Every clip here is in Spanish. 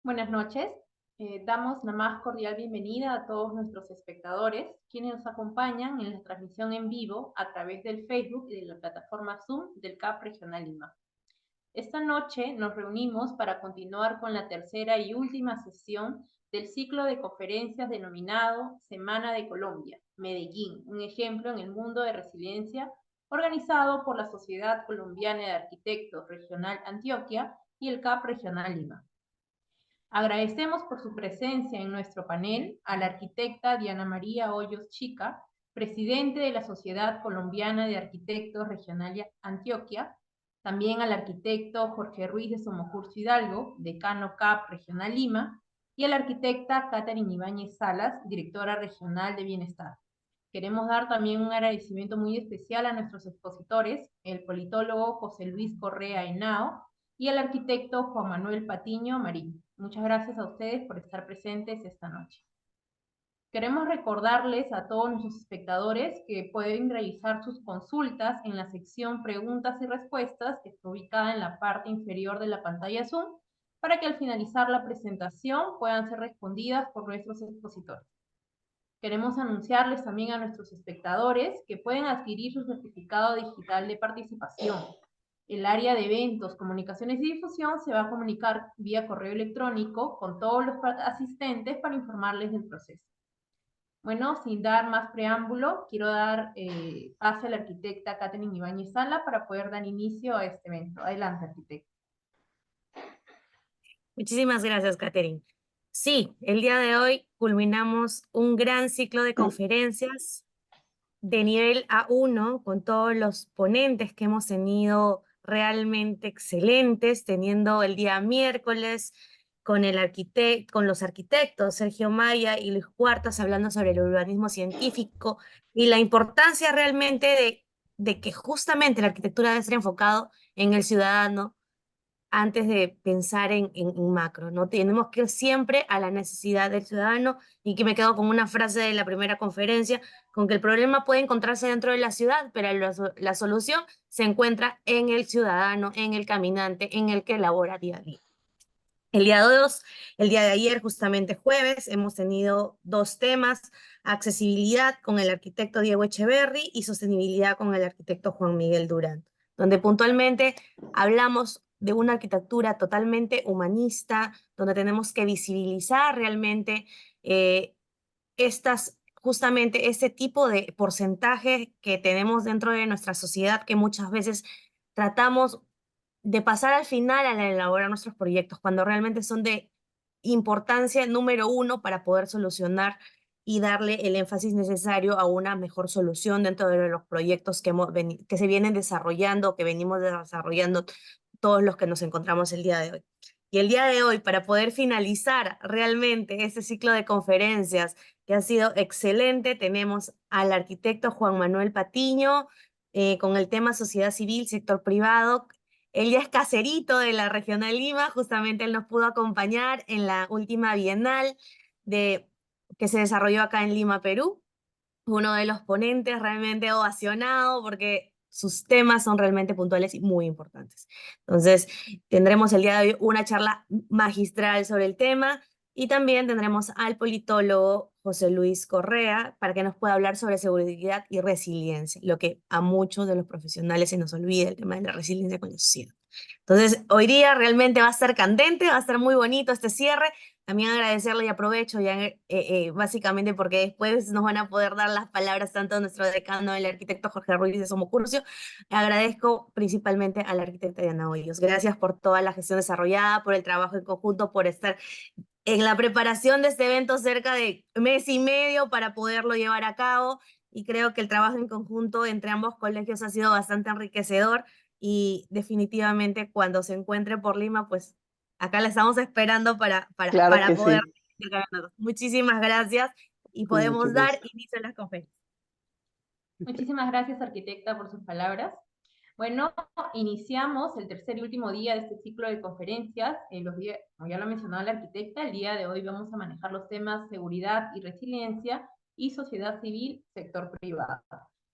Buenas noches. Damos la más cordial bienvenida a todos nuestros espectadores, quienes nos acompañan en la transmisión en vivo a través del Facebook y de la plataforma Zoom del CAP Regional Lima. Esta noche nos reunimos para continuar con la tercera y última sesión del ciclo de conferencias denominado Semana de Colombia, Medellín, un ejemplo en el mundo de resiliencia, organizado por la Sociedad Colombiana de Arquitectos Regional Antioquia y el CAP Regional Lima. Agradecemos por su presencia en nuestro panel a la arquitecta Diana María Hoyos Chica, presidente de la Sociedad Colombiana de Arquitectos Regional Antioquia, también al arquitecto Jorge Ruiz de Somocurso Hidalgo, decano CAP Regional Lima, y a la arquitecta Catherine Ibáñez Salas, directora regional de Bienestar. Queremos dar también un agradecimiento muy especial a nuestros expositores, el politólogo José Luis Correa Henao y al arquitecto Juan Manuel Patiño Marín. Muchas gracias a ustedes por estar presentes esta noche. Queremos recordarles a todos nuestros espectadores que pueden realizar sus consultas en la sección Preguntas y Respuestas, que está ubicada en la parte inferior de la pantalla Zoom, para que al finalizar la presentación puedan ser respondidas por nuestros expositores. Queremos anunciarles también a nuestros espectadores que pueden adquirir su certificado digital de participación. El área de eventos, comunicaciones y difusión se va a comunicar vía correo electrónico con todos los asistentes para informarles del proceso. Bueno, sin dar más preámbulo, quiero dar pase a la arquitecta Catherine Ibáñez Sala para poder dar inicio a este evento. Adelante, arquitecta. Muchísimas gracias, Catherine. Sí, el día de hoy culminamos un gran ciclo de conferencias de nivel A1 con todos los ponentes que hemos tenido realmente excelentes, teniendo el día miércoles con los arquitectos Sergio Maya y Luis Cuartas hablando sobre el urbanismo científico y la importancia realmente de que justamente la arquitectura debe ser enfocado en el ciudadano antes de pensar en macro, ¿no? Tenemos que ir siempre a la necesidad del ciudadano, y que me quedo con una frase de la primera conferencia, con que el problema puede encontrarse dentro de la ciudad, pero la solución se encuentra en el ciudadano, en el caminante, en el que labora día a día. El día de ayer, justamente jueves, hemos tenido dos temas: accesibilidad con el arquitecto Diego Echeverry y sostenibilidad con el arquitecto Juan Miguel Durán, donde puntualmente hablamos de una arquitectura totalmente humanista, donde tenemos que visibilizar realmente justamente ese tipo de porcentaje que tenemos dentro de nuestra sociedad, que muchas veces tratamos de pasar al final al elaborar nuestros proyectos, cuando realmente son de importancia número uno para poder solucionar y darle el énfasis necesario a una mejor solución dentro de los proyectos que se vienen desarrollando, que venimos desarrollando todos los que nos encontramos el día de hoy. Y el día de hoy, para poder finalizar realmente este ciclo de conferencias que ha sido excelente, tenemos al arquitecto Juan Manuel Patiño con el tema sociedad civil, sector privado. Él ya es caserito de la Regional Lima, justamente él nos pudo acompañar en la última bienal que se desarrolló acá en Lima, Perú. Uno de los ponentes realmente ovacionado porque sus temas son realmente puntuales y muy importantes. Entonces, tendremos el día de hoy una charla magistral sobre el tema, y también tendremos al politólogo José Luis Correa para que nos pueda hablar sobre seguridad y resiliencia, lo que a muchos de los profesionales se nos olvida, el tema de la resiliencia con la sociedad. Entonces, hoy día realmente va a ser candente, va a ser muy bonito este cierre. También agradecerle, y aprovecho ya básicamente porque después nos van a poder dar las palabras tanto nuestro decano, el arquitecto Jorge Ruiz de Somocurcio. Agradezco principalmente a la arquitecta Diana Hoyos. Gracias por toda la gestión desarrollada, por el trabajo en conjunto, por estar en la preparación de este evento cerca de mes y medio para poderlo llevar a cabo. Y creo que el trabajo en conjunto entre ambos colegios ha sido bastante enriquecedor, y definitivamente cuando se encuentre por Lima, pues acá la estamos esperando Claro para que poder sí, intercambiarnos. Muchísimas gracias, y con mucho podemos dar gusto. inicio a las conferencias. Muchísimas gracias, arquitecta, por sus palabras. Bueno, iniciamos el tercer y último día de este ciclo de conferencias. Como ya lo ha mencionado la arquitecta, el día de hoy vamos a manejar los temas seguridad y resiliencia y sociedad civil, sector privado.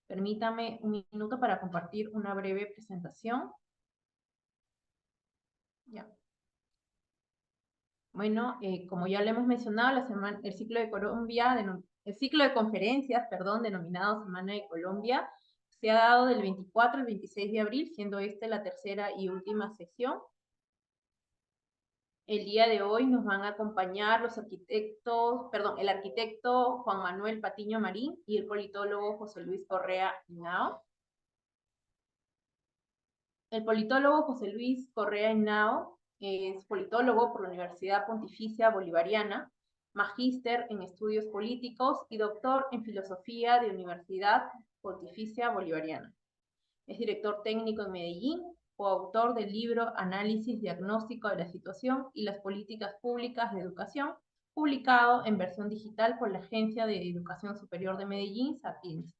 Permítame un minuto para compartir una breve presentación. Ya. Bueno, como ya lo hemos mencionado, el ciclo de el ciclo de conferencias, perdón, denominado Semana de Colombia, se ha dado del 24 al 26 de abril, siendo esta la tercera y última sesión. El día de hoy nos van a acompañar el arquitecto Juan Manuel Patiño Marín y el politólogo José Luis Correa Henao. El politólogo José Luis Correa Henao es politólogo por la Universidad Pontificia Bolivariana, magíster en estudios políticos y doctor en filosofía de Universidad Pontificia Bolivariana. Es director técnico en Medellín, coautor del libro Análisis diagnóstico de la situación y las políticas públicas de educación, publicado en versión digital por la Agencia de Educación Superior de Medellín, Sapienza.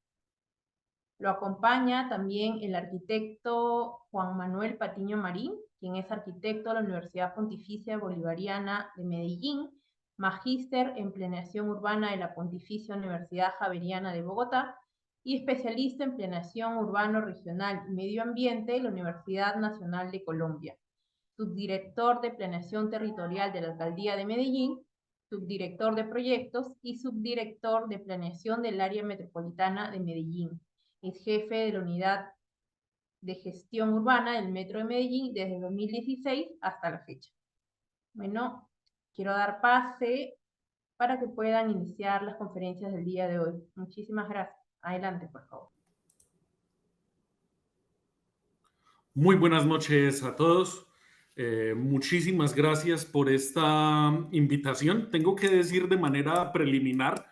Lo acompaña también el arquitecto Juan Manuel Patiño Marín, quien es arquitecto de la Universidad Pontificia Bolivariana de Medellín, magíster en planeación urbana de la Pontificia Universidad Javeriana de Bogotá y especialista en planeación urbano regional y medio ambiente de la Universidad Nacional de Colombia, subdirector de planeación territorial de la Alcaldía de Medellín, subdirector de proyectos y subdirector de planeación del área metropolitana de Medellín. Es jefe de la unidad de gestión urbana del Metro de Medellín desde 2016 hasta la fecha. Bueno, quiero dar pase para que puedan iniciar las conferencias del día de hoy. Muchísimas gracias. Adelante, por favor. Muy buenas noches a todos. Muchísimas gracias por esta invitación. Tengo que decir de manera preliminar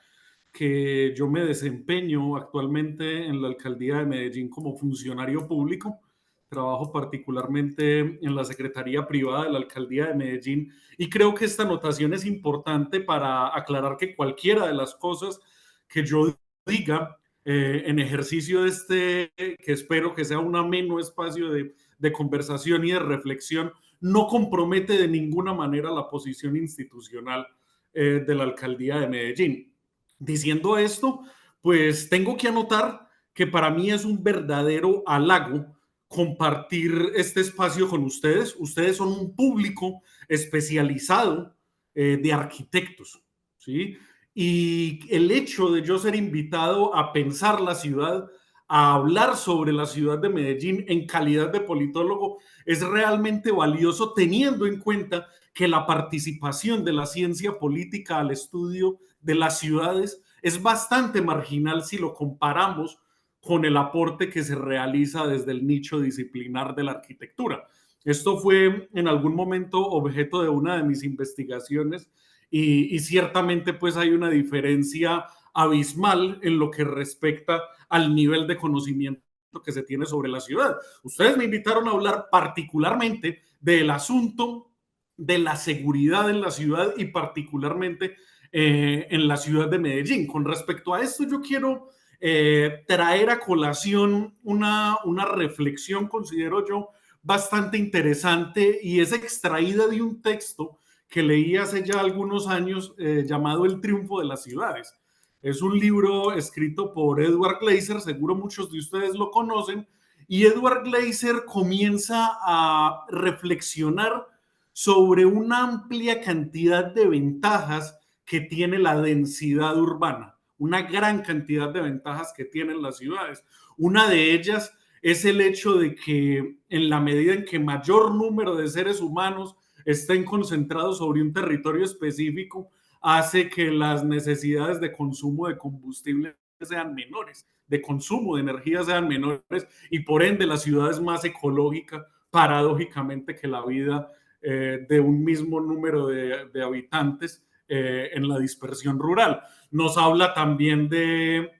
que yo me desempeño actualmente en la alcaldía de Medellín como funcionario público. Trabajo particularmente en la Secretaría Privada de la alcaldía de Medellín y creo que esta anotación es importante para aclarar que cualquiera de las cosas que yo diga en ejercicio de que espero que sea un ameno espacio de conversación y de reflexión, no compromete de ninguna manera la posición institucional de la alcaldía de Medellín. Diciendo esto, pues tengo que anotar que para mí es un verdadero halago compartir este espacio con ustedes. Ustedes son un público especializado de arquitectos, ¿sí? Y el hecho de yo ser invitado a pensar la ciudad, a hablar sobre la ciudad de Medellín en calidad de politólogo, es realmente valioso teniendo en cuenta que la participación de la ciencia política al estudio de las ciudades es bastante marginal si lo comparamos con el aporte que se realiza desde el nicho disciplinar de la arquitectura. Esto fue en algún momento objeto de una de mis investigaciones y ciertamente pues hay una diferencia abismal en lo que respecta al nivel de conocimiento que se tiene sobre la ciudad. Ustedes me invitaron a hablar particularmente del asunto de la seguridad en la ciudad y particularmente en la ciudad de Medellín. Con respecto a esto, yo quiero traer a colación una reflexión, considero yo, bastante interesante y es extraída de un texto que leí hace ya algunos años llamado El triunfo de las ciudades. Es un libro escrito por Edward Glaeser, seguro muchos de ustedes lo conocen, y Edward Glaeser comienza a reflexionar sobre una amplia cantidad de ventajas que tiene la densidad urbana, una gran cantidad de ventajas que tienen las ciudades. Una de ellas es el hecho de que en la medida en que mayor número de seres humanos estén concentrados sobre un territorio específico, hace que las necesidades de consumo de combustible sean menores, de consumo de energía sean menores y por ende la ciudad es más ecológica, paradójicamente, que la vida de un mismo número de habitantes en la dispersión rural. Nos habla también de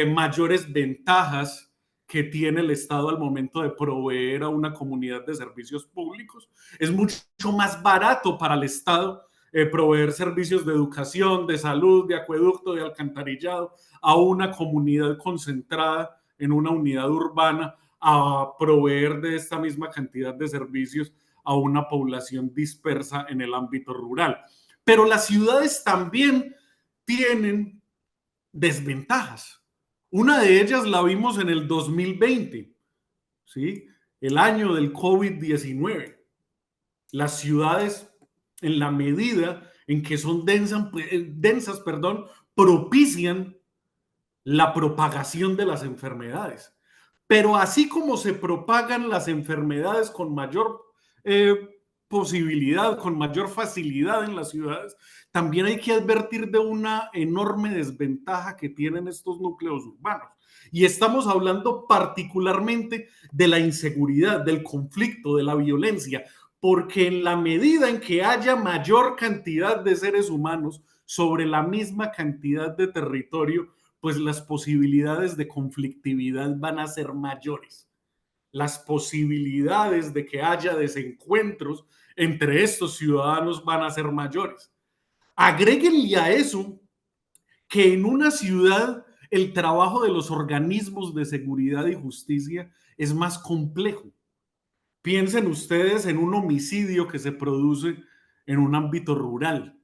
mayores ventajas que tiene el Estado al momento de proveer a una comunidad de servicios públicos. Es mucho más barato para el Estado proveer servicios de educación, de salud, de acueducto, de alcantarillado a una comunidad concentrada en una unidad urbana, a proveer de esta misma cantidad de servicios a una población dispersa en el ámbito rural. Pero las ciudades también tienen desventajas. Una de ellas la vimos en el 2020, ¿sí? El año del COVID-19. Las ciudades en la medida en que son densas, propician la propagación de las enfermedades. Pero así como se propagan las enfermedades con mayor posibilidad, con mayor facilidad en las ciudades, también hay que advertir de una enorme desventaja que tienen estos núcleos urbanos. Y estamos hablando particularmente de la inseguridad, del conflicto, de la violencia, porque en la medida en que haya mayor cantidad de seres humanos sobre la misma cantidad de territorio, pues las posibilidades de conflictividad van a ser mayores. Las posibilidades de que haya desencuentros entre estos ciudadanos van a ser mayores. Agréguenle a eso que en una ciudad el trabajo de los organismos de seguridad y justicia es más complejo. Piensen ustedes en un homicidio que se produce en un ámbito rural.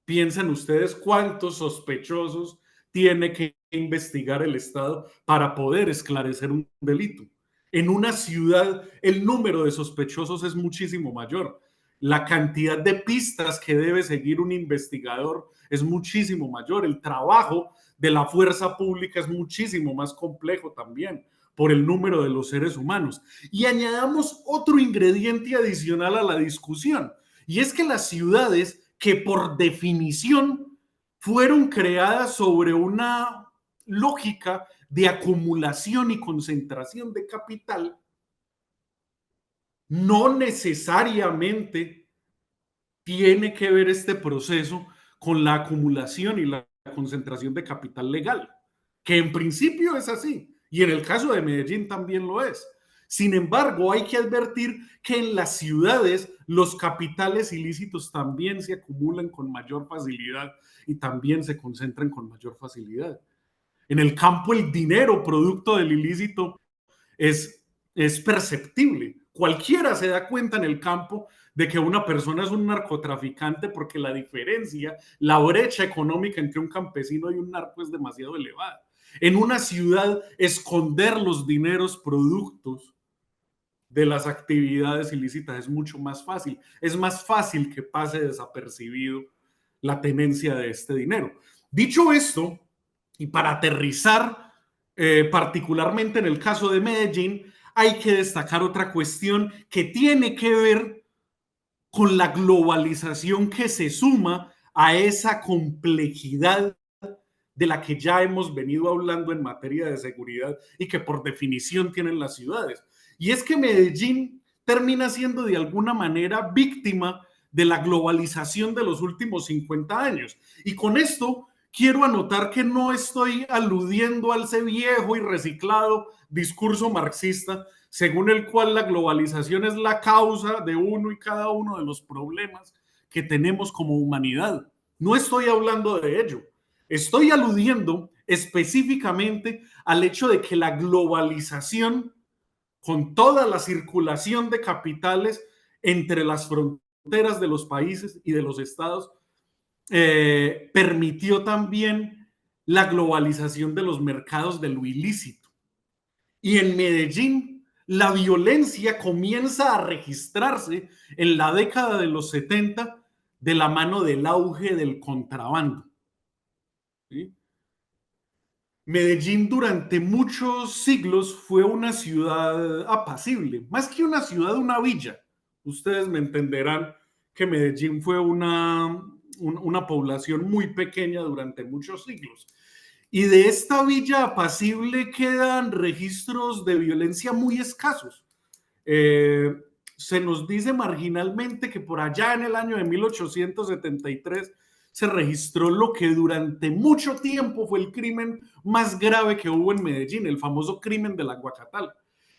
Piensen ustedes cuántos sospechosos tiene que investigar el Estado para poder esclarecer un delito. En una ciudad el número de sospechosos es muchísimo mayor. La cantidad de pistas que debe seguir un investigador es muchísimo mayor. El trabajo de la fuerza pública es muchísimo más complejo también por el número de los seres humanos. Y añadamos otro ingrediente adicional a la discusión, y es que las ciudades, que por definición fueron creadas sobre una lógica de acumulación y concentración de capital, no necesariamente tiene que ver este proceso con la acumulación y la concentración de capital legal, que en principio es así, y en el caso de Medellín también lo es. Sin embargo, hay que advertir que en las ciudades los capitales ilícitos también se acumulan con mayor facilidad y también se concentran con mayor facilidad. En el campo el dinero producto del ilícito es perceptible. Cualquiera se da cuenta en el campo de que una persona es un narcotraficante porque la diferencia, la brecha económica entre un campesino y un narco es demasiado elevada. En una ciudad, esconder los dineros productos de las actividades ilícitas es mucho más fácil. Es más fácil que pase desapercibido la tenencia de este dinero. Dicho esto, y para aterrizar particularmente en el caso de Medellín, hay que destacar otra cuestión que tiene que ver con la globalización que se suma a esa complejidad de la que ya hemos venido hablando en materia de seguridad y que por definición tienen las ciudades. Y es que Medellín termina siendo de alguna manera víctima de la globalización de los últimos 50 años. Y con esto quiero anotar que no estoy aludiendo al ese viejo y reciclado discurso marxista según el cual la globalización es la causa de uno y cada uno de los problemas que tenemos como humanidad. No estoy hablando de ello. Estoy aludiendo específicamente al hecho de que la globalización, con toda la circulación de capitales entre las fronteras de los países y de los estados, permitió también la globalización de los mercados de lo ilícito. Y en Medellín, la violencia comienza a registrarse en la década de los 70 de la mano del auge del contrabando. ¿Sí? Medellín durante muchos siglos fue una ciudad apacible, más que una ciudad, una villa. Ustedes me entenderán que Medellín fue una población muy pequeña durante muchos siglos. Y de esta villa apacible quedan registros de violencia muy escasos. Se nos dice marginalmente que por allá en el año de 1873 se registró lo que durante mucho tiempo fue el crimen más grave que hubo en Medellín, el famoso crimen del Aguacatal.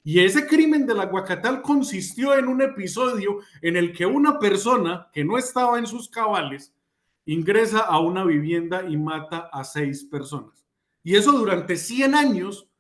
Y ese crimen del Aguacatal consistió en un episodio en el que una persona que no estaba en sus cabales ingresa a una vivienda y mata a 6 personas. Y eso durante 100 años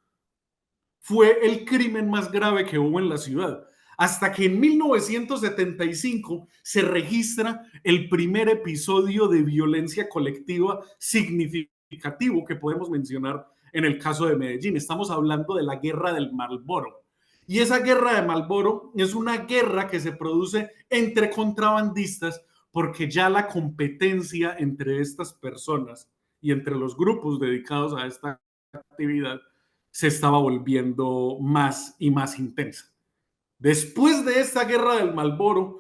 fue el crimen más grave que hubo en la ciudad. Hasta que en 1975 se registra el primer episodio de violencia colectiva significativo que podemos mencionar en el caso de Medellín. Estamos hablando de la guerra del Marlboro. Y esa guerra de Marlboro es una guerra que se produce entre contrabandistas porque ya la competencia entre estas personas y entre los grupos dedicados a esta actividad se estaba volviendo más y más intensa. Después de esta guerra del Marlboro,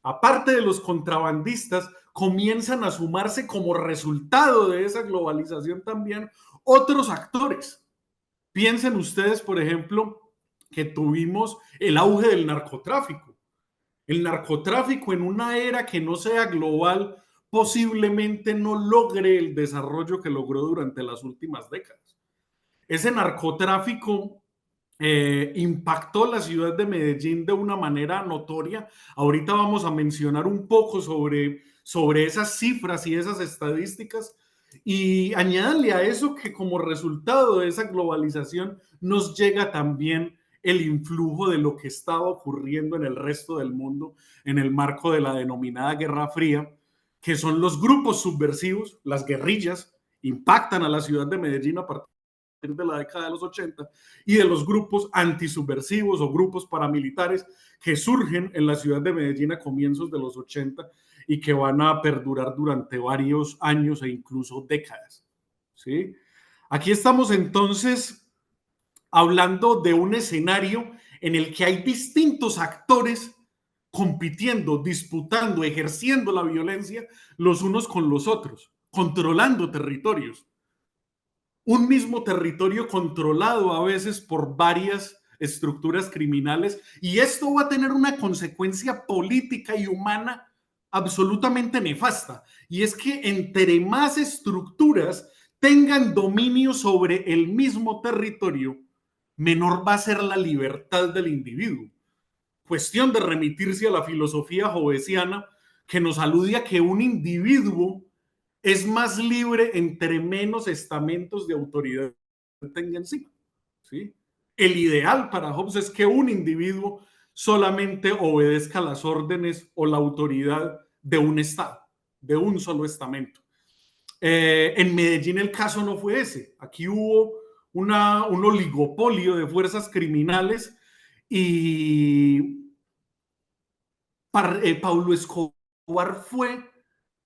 aparte de los contrabandistas, comienzan a sumarse como resultado de esa globalización también otros actores. Piensen ustedes, por ejemplo, que tuvimos el auge del narcotráfico. El narcotráfico en una era que no sea global posiblemente no logre el desarrollo que logró durante las últimas décadas. Ese narcotráfico impactó la ciudad de Medellín de una manera notoria. Ahorita vamos a mencionar un poco sobre esas cifras y esas estadísticas. Y añadanle a eso que como resultado de esa globalización nos llega también el influjo de lo que estaba ocurriendo en el resto del mundo en el marco de la denominada Guerra Fría, que son los grupos subversivos, las guerrillas, impactan a la ciudad de Medellín a partir de la década de los 80 y de los grupos antisubversivos o grupos paramilitares que surgen en la ciudad de Medellín a comienzos de los 80 y que van a perdurar durante varios años e incluso décadas. ¿Sí? Aquí estamos entonces hablando de un escenario en el que hay distintos actores compitiendo, disputando, ejerciendo la violencia los unos con los otros, controlando territorios. Un mismo territorio controlado a veces por varias estructuras criminales, y esto va a tener una consecuencia política y humana absolutamente nefasta, y es que entre más estructuras tengan dominio sobre el mismo territorio, menor va a ser la libertad del individuo. Cuestión de remitirse a la filosofía hobbesiana que nos alude a que un individuo es más libre entre menos estamentos de autoridad tenga encima. ¿Sí? El ideal para Hobbes es que un individuo solamente obedezca las órdenes o la autoridad de un Estado, de un solo estamento. En Medellín el caso no fue ese. Aquí hubo un oligopolio de fuerzas criminales y Pablo Escobar fue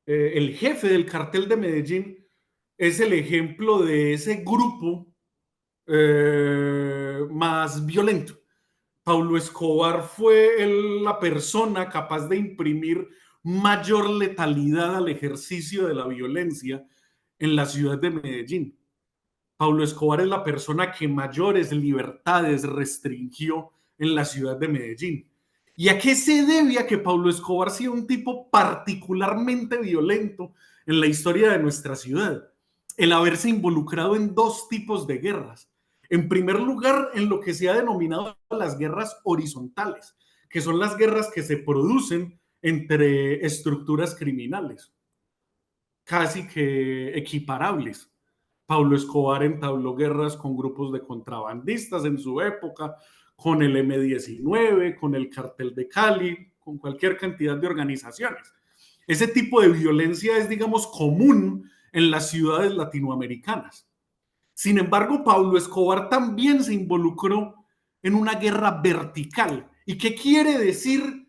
el jefe del cartel de Medellín, es el ejemplo de ese grupo más violento. Pablo Escobar fue la persona capaz de imprimir mayor letalidad al ejercicio de la violencia en la ciudad de Medellín. Pablo Escobar es la persona que mayores libertades restringió en la ciudad de Medellín. ¿Y a qué se debe a que Pablo Escobar sea un tipo particularmente violento en la historia de nuestra ciudad? El haberse involucrado en dos tipos de guerras. En primer lugar, en lo que se ha denominado las guerras horizontales, que son las guerras que se producen entre estructuras criminales, casi que equiparables. Pablo Escobar entabló guerras con grupos de contrabandistas en su época, con el M-19, con el Cartel de Cali, con cualquier cantidad de organizaciones. Ese tipo de violencia es, digamos, común en las ciudades latinoamericanas. Sin embargo, Pablo Escobar también se involucró en una guerra vertical. ¿Y qué quiere decir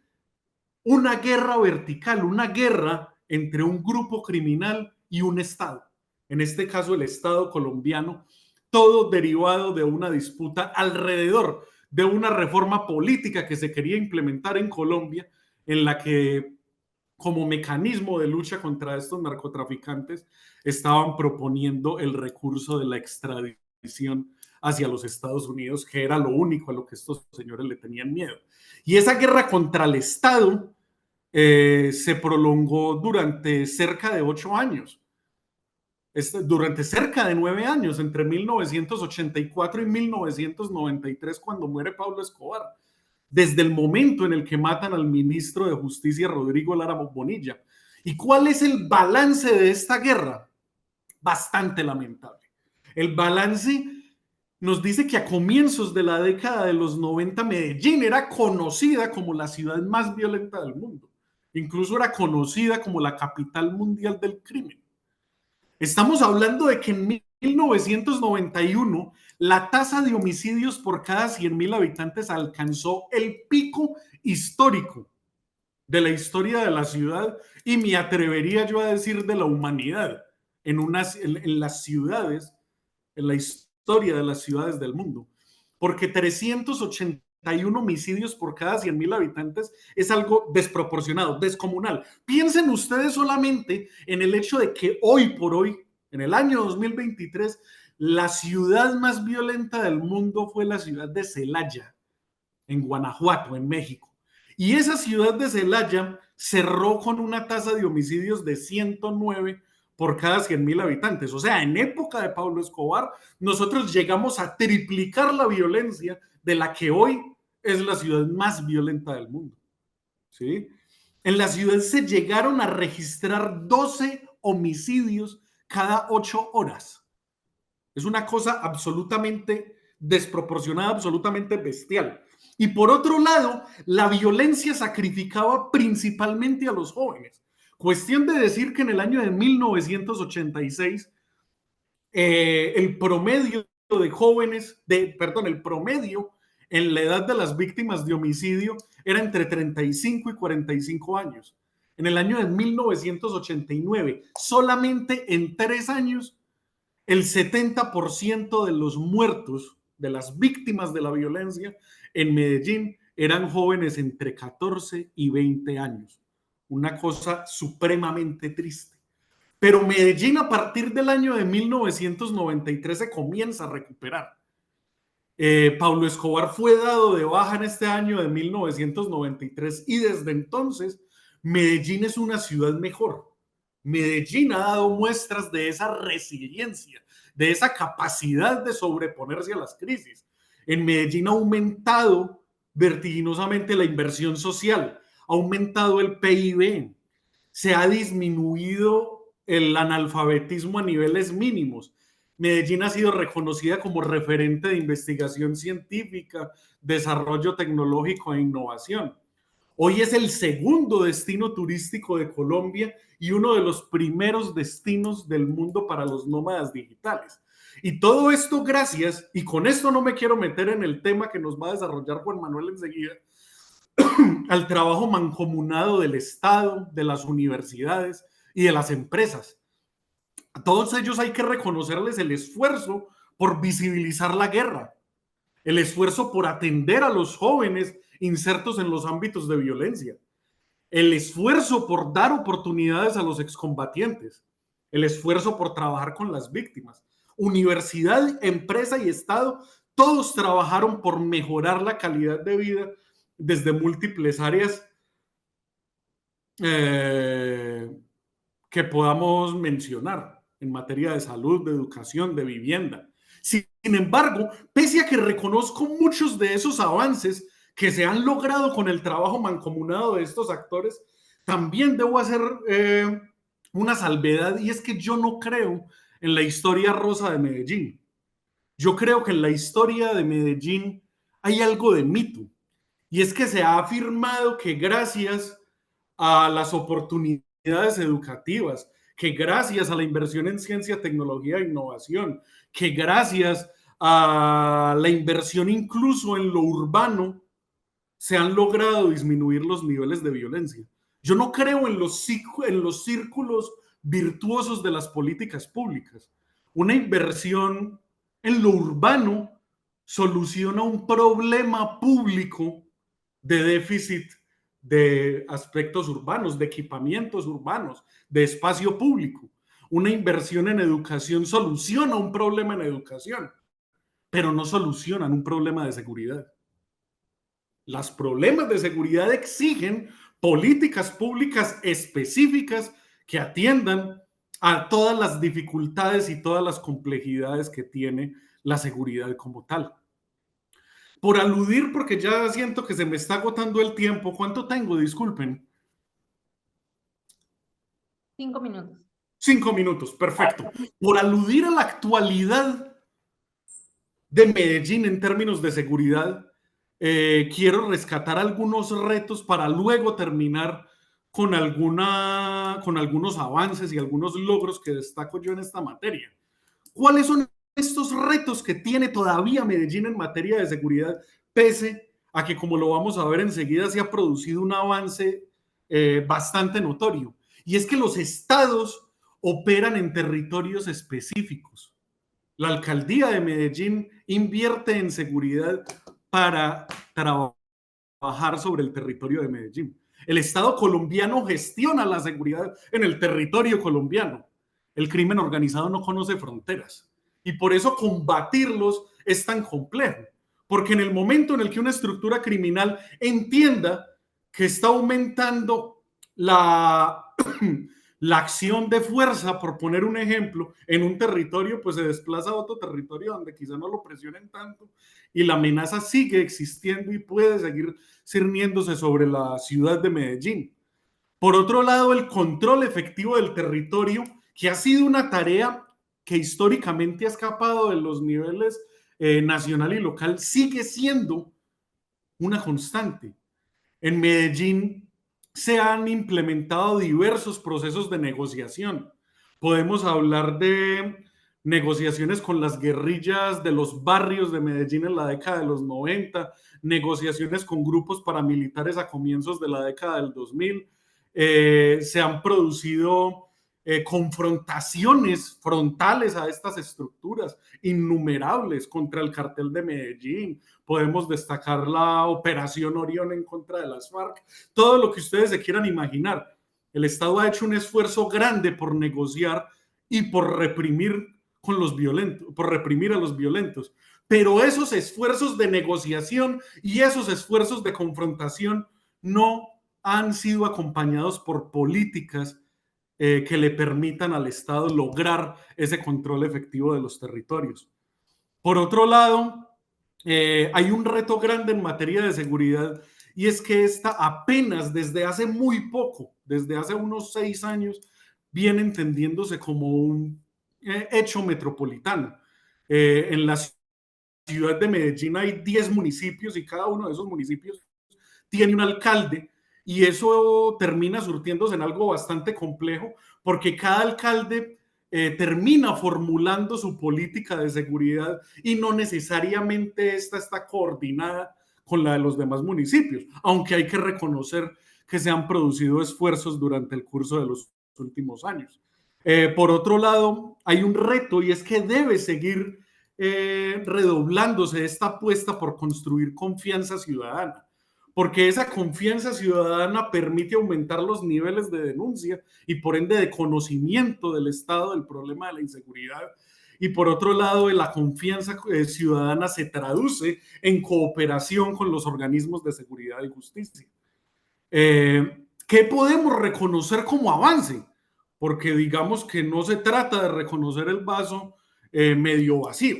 una guerra vertical? Una guerra entre un grupo criminal y un Estado. En este caso, el Estado colombiano, todo derivado de una disputa alrededor de una reforma política que se quería implementar en Colombia, en la que como mecanismo de lucha contra estos narcotraficantes estaban proponiendo el recurso de la extradición hacia los Estados Unidos, que era lo único a lo que estos señores le tenían miedo. Y esa guerra contra el Estado se prolongó durante cerca de 8 años. Durante cerca de 9 años, entre 1984 y 1993, cuando muere Pablo Escobar, desde el momento en el que matan al ministro de Justicia, Rodrigo Lara Bonilla. ¿Y cuál es el balance de esta guerra? Bastante lamentable. El balance nos dice que a comienzos de la década de los 90, Medellín era conocida como la ciudad más violenta del mundo. Incluso era conocida como la capital mundial del crimen. Estamos hablando de que en 1991 la tasa de homicidios por cada 100.000 habitantes alcanzó el pico histórico. de la historia de la ciudad y me atrevería yo a decir de la humanidad en las ciudades, en la historia de las ciudades del mundo. Porque 381 homicidios por cada 100.000 habitantes es algo desproporcionado, descomunal. Piensen ustedes solamente en el hecho de que hoy por hoy, en el año 2023, la ciudad más violenta del mundo fue la ciudad de Celaya, en Guanajuato, en México. Y esa ciudad de Celaya cerró con una tasa de homicidios de 109 por cada 100.000 habitantes. O sea, en época de Pablo Escobar, nosotros llegamos a triplicar la violencia de la que hoy es la ciudad más violenta del mundo. ¿Sí? En la ciudad se llegaron a registrar 12 homicidios cada 8 horas. Es una cosa absolutamente desproporcionada, absolutamente bestial. Y por otro lado, la violencia sacrificaba principalmente a los jóvenes. Cuestión de decir que en el año de 1986, el promedio de jóvenes, el promedio en la edad de las víctimas de homicidio era entre 35 y 45 años. En el año de 1989, solamente en 3 años, el 70% de los muertos, de las víctimas de la violencia en Medellín, eran jóvenes entre 14 y 20 años. Una cosa supremamente triste. Pero Medellín a partir del año de 1993 se comienza a recuperar. Pablo Escobar fue dado de baja en este año de 1993 y desde entonces Medellín es una ciudad mejor. Medellín ha dado muestras de esa resiliencia, de esa capacidad de sobreponerse a las crisis. En Medellín ha aumentado vertiginosamente la inversión social, ha aumentado el PIB, se ha disminuido el analfabetismo a niveles mínimos. Medellín ha sido reconocida como referente de investigación científica, desarrollo tecnológico e innovación. Hoy es el segundo destino turístico de Colombia y uno de los primeros destinos del mundo para los nómadas digitales. Y todo esto gracias, y con esto no me quiero meter en el tema que nos va a desarrollar Juan Manuel enseguida, al trabajo mancomunado del Estado, de las universidades y de las empresas. A todos ellos hay que reconocerles el esfuerzo por visibilizar la guerra, el esfuerzo por atender a los jóvenes insertos en los ámbitos de violencia, el esfuerzo por dar oportunidades a los excombatientes, el esfuerzo por trabajar con las víctimas. Universidad, empresa y Estado, todos trabajaron por mejorar la calidad de vida desde múltiples áreas que podamos mencionar en materia de salud, de educación, de vivienda. Sin embargo, pese a que reconozco muchos de esos avances que se han logrado con el trabajo mancomunado de estos actores, también debo hacer una salvedad, y es que yo no creo en la historia rosa de Medellín. Yo creo que en la historia de Medellín hay algo de mito, y es que se ha afirmado que gracias a las oportunidades educativas, que gracias a la inversión en ciencia, tecnología e innovación, que gracias a la inversión incluso en lo urbano, se han logrado disminuir los niveles de violencia. Yo no creo en los círculos virtuosos de las políticas públicas. Una inversión en lo urbano soluciona un problema público de déficit de aspectos urbanos, de equipamientos urbanos, de espacio público. Una inversión en educación soluciona un problema en educación, pero no solucionan un problema de seguridad. Los problemas de seguridad exigen políticas públicas específicas que atiendan a todas las dificultades y todas las complejidades que tiene la seguridad como tal. Por aludir, porque ya siento que se me está agotando el tiempo. ¿Cuánto tengo? Disculpen. 5 minutos. 5 minutos, perfecto. Por aludir a la actualidad de Medellín en términos de seguridad, quiero rescatar algunos retos para luego terminar con algunos avances y algunos logros que destaco yo en esta materia. ¿Cuáles son estos retos que tiene todavía Medellín en materia de seguridad, pese a que, como lo vamos a ver enseguida, se ha producido un avance bastante notorio, y es que los estados operan en territorios específicos. La alcaldía de Medellín invierte en seguridad para trabajar sobre el territorio de Medellín. El Estado colombiano gestiona la seguridad en el territorio colombiano. El crimen organizado no conoce fronteras y por eso combatirlos es tan complejo. Porque en el momento en el que una estructura criminal entienda que está aumentando la, la acción de fuerza, por poner un ejemplo, en un territorio, pues se desplaza a otro territorio donde quizá no lo presionen tanto y la amenaza sigue existiendo y puede seguir cerniéndose sobre la ciudad de Medellín. Por otro lado, el control efectivo del territorio, que ha sido una tarea que históricamente ha escapado de los niveles nacional y local, sigue siendo una constante. En Medellín se han implementado diversos procesos de negociación. Podemos hablar de negociaciones con las guerrillas de los barrios de Medellín en la década de los 90, negociaciones con grupos paramilitares a comienzos de la década del 2000. Se han producido confrontaciones frontales a estas estructuras, innumerables, contra el cartel de Medellín. Podemos destacar la Operación Orión en contra de las FARC, todo lo que ustedes se quieran imaginar. El Estado ha hecho un esfuerzo grande por negociar y por reprimir con los violentos, por reprimir a los violentos. Pero esos esfuerzos de negociación y esos esfuerzos de confrontación no han sido acompañados por políticas que le permitan al Estado lograr ese control efectivo de los territorios. Por otro lado, hay un reto grande en materia de seguridad y es que esta apenas desde hace muy poco, desde hace unos 6 años, viene entendiéndose como un hecho metropolitano. En la ciudad de Medellín hay 10 municipios y cada uno de esos municipios tiene un alcalde y eso termina surtiéndose en algo bastante complejo porque cada alcalde termina formulando su política de seguridad y no necesariamente esta está coordinada con la de los demás municipios, aunque hay que reconocer que se han producido esfuerzos durante el curso de los últimos años. Por otro lado, hay un reto y es que debe seguir redoblándose esta apuesta por construir confianza ciudadana, porque esa confianza ciudadana permite aumentar los niveles de denuncia y por ende de conocimiento del Estado del problema de la inseguridad. Y por otro lado, la confianza ciudadana se traduce en cooperación con los organismos de seguridad y justicia. ¿Qué podemos reconocer como avance? Porque digamos que no se trata de reconocer el vaso medio vacío,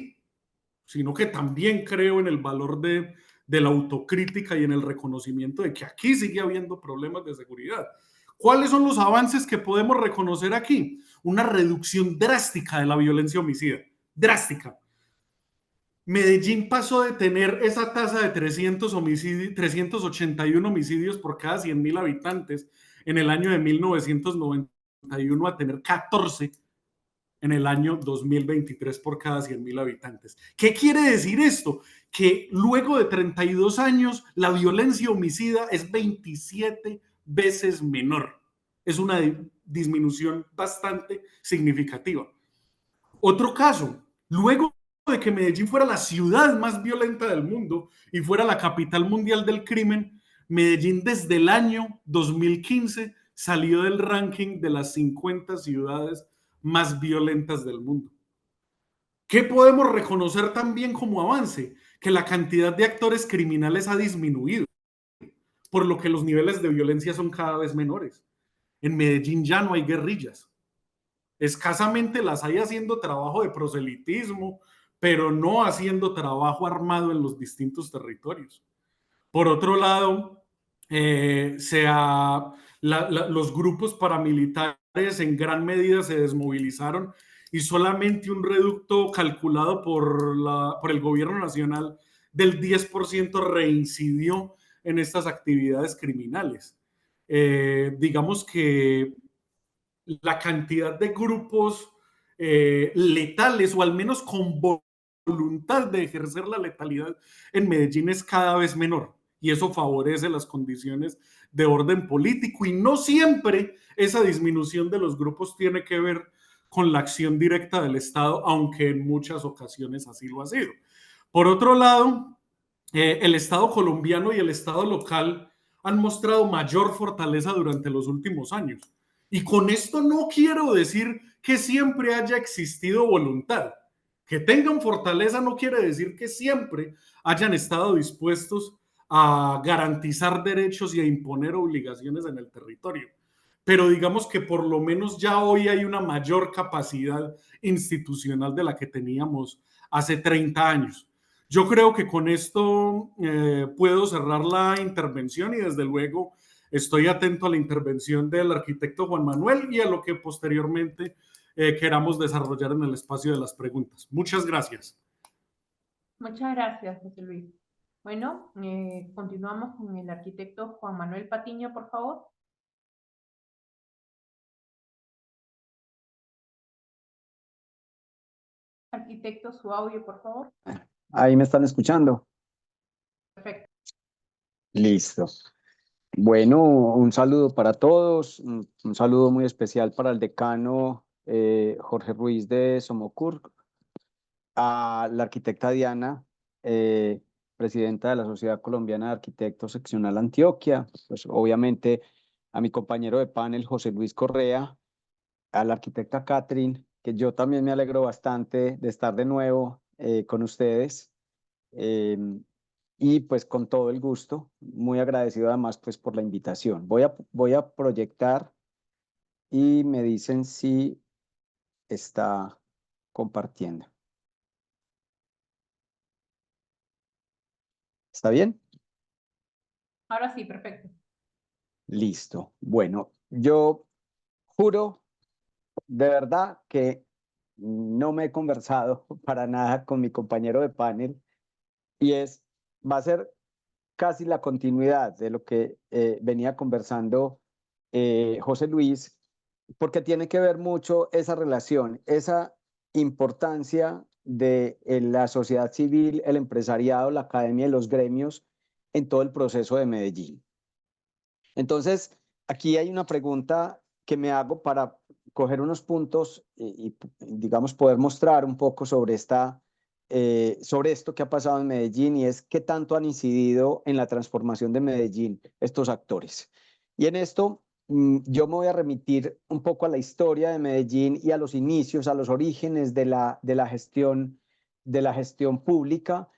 sino que también creo en el valor de la autocrítica y en el reconocimiento de que aquí sigue habiendo problemas de seguridad. ¿Cuáles son los avances que podemos reconocer aquí? Una reducción drástica de la violencia homicida, drástica. Medellín pasó de tener esa tasa de 381 homicidios por cada 100.000 habitantes en el año de 1991 a tener 14 en el año 2023 por cada 100.000 habitantes. ¿Qué quiere decir esto? Que luego de 32 años la violencia homicida es 27 veces menor. Es una disminución bastante significativa. Otro caso, luego de que Medellín fuera la ciudad más violenta del mundo y fuera la capital mundial del crimen, Medellín desde el año 2015 salió del ranking de las 50 ciudades más violentas del mundo. ¿Qué podemos reconocer también como avance? Que la cantidad de actores criminales ha disminuido, por lo que los niveles de violencia son cada vez menores. En Medellín ya no hay guerrillas. Escasamente las hay haciendo trabajo de proselitismo, pero no haciendo trabajo armado en los distintos territorios. Por otro lado, los grupos paramilitares en gran medida se desmovilizaron y solamente un reducto calculado por el gobierno nacional del 10% reincidió en estas actividades criminales. Digamos que la cantidad de grupos letales o al menos con voluntad de ejercer la letalidad en Medellín es cada vez menor. y eso favorece las condiciones de orden político, y no siempre esa disminución de los grupos tiene que ver con la acción directa del Estado, aunque en muchas ocasiones así lo ha sido. Por otro lado, el Estado colombiano y el Estado local han mostrado mayor fortaleza durante los últimos años. Y con esto no quiero decir que siempre haya existido voluntad. Que tengan fortaleza no quiere decir que siempre hayan estado dispuestos a garantizar derechos y a imponer obligaciones en el territorio. Pero digamos que por lo menos ya hoy hay una mayor capacidad institucional de la que teníamos hace 30 años. Yo creo que con esto puedo cerrar la intervención, y desde luego estoy atento a la intervención del arquitecto Juan Manuel y a lo que posteriormente queramos desarrollar en el espacio de las preguntas. Muchas gracias. Muchas gracias, José Luis. Bueno, continuamos con el arquitecto Juan Manuel Patiño, por favor. Arquitecto, su audio, por favor. Ahí me están escuchando. Perfecto. Listo. Bueno, un saludo para todos, un saludo muy especial para el decano Jorge Ruiz de Somocur, a la arquitecta Diana, presidenta de la Sociedad Colombiana de Arquitectos Seccional Antioquia, pues obviamente a mi compañero de panel José Luis Correa, a la arquitecta Catherine, que yo también me alegro bastante de estar de nuevo con ustedes. Y pues con todo el gusto, muy agradecido además pues por la invitación. Voy a proyectar y me dicen si está compartiendo. ¿Está bien? Ahora sí, perfecto. Listo. Bueno, yo juro de verdad que no me he conversado para nada con mi compañero de panel, y va a ser casi la continuidad de lo que venía conversando José Luis, porque tiene que ver mucho esa relación, esa importancia de la sociedad civil, el empresariado, la academia y los gremios en todo el proceso de Medellín. Entonces, aquí hay una pregunta que me hago para coger unos puntos y digamos, poder mostrar un poco sobre sobre esto que ha pasado en Medellín, y es qué tanto han incidido en la transformación de Medellín estos actores. Y en esto yo me voy a remitir un poco a la historia de Medellín y a los inicios, a los orígenes de la gestión pública,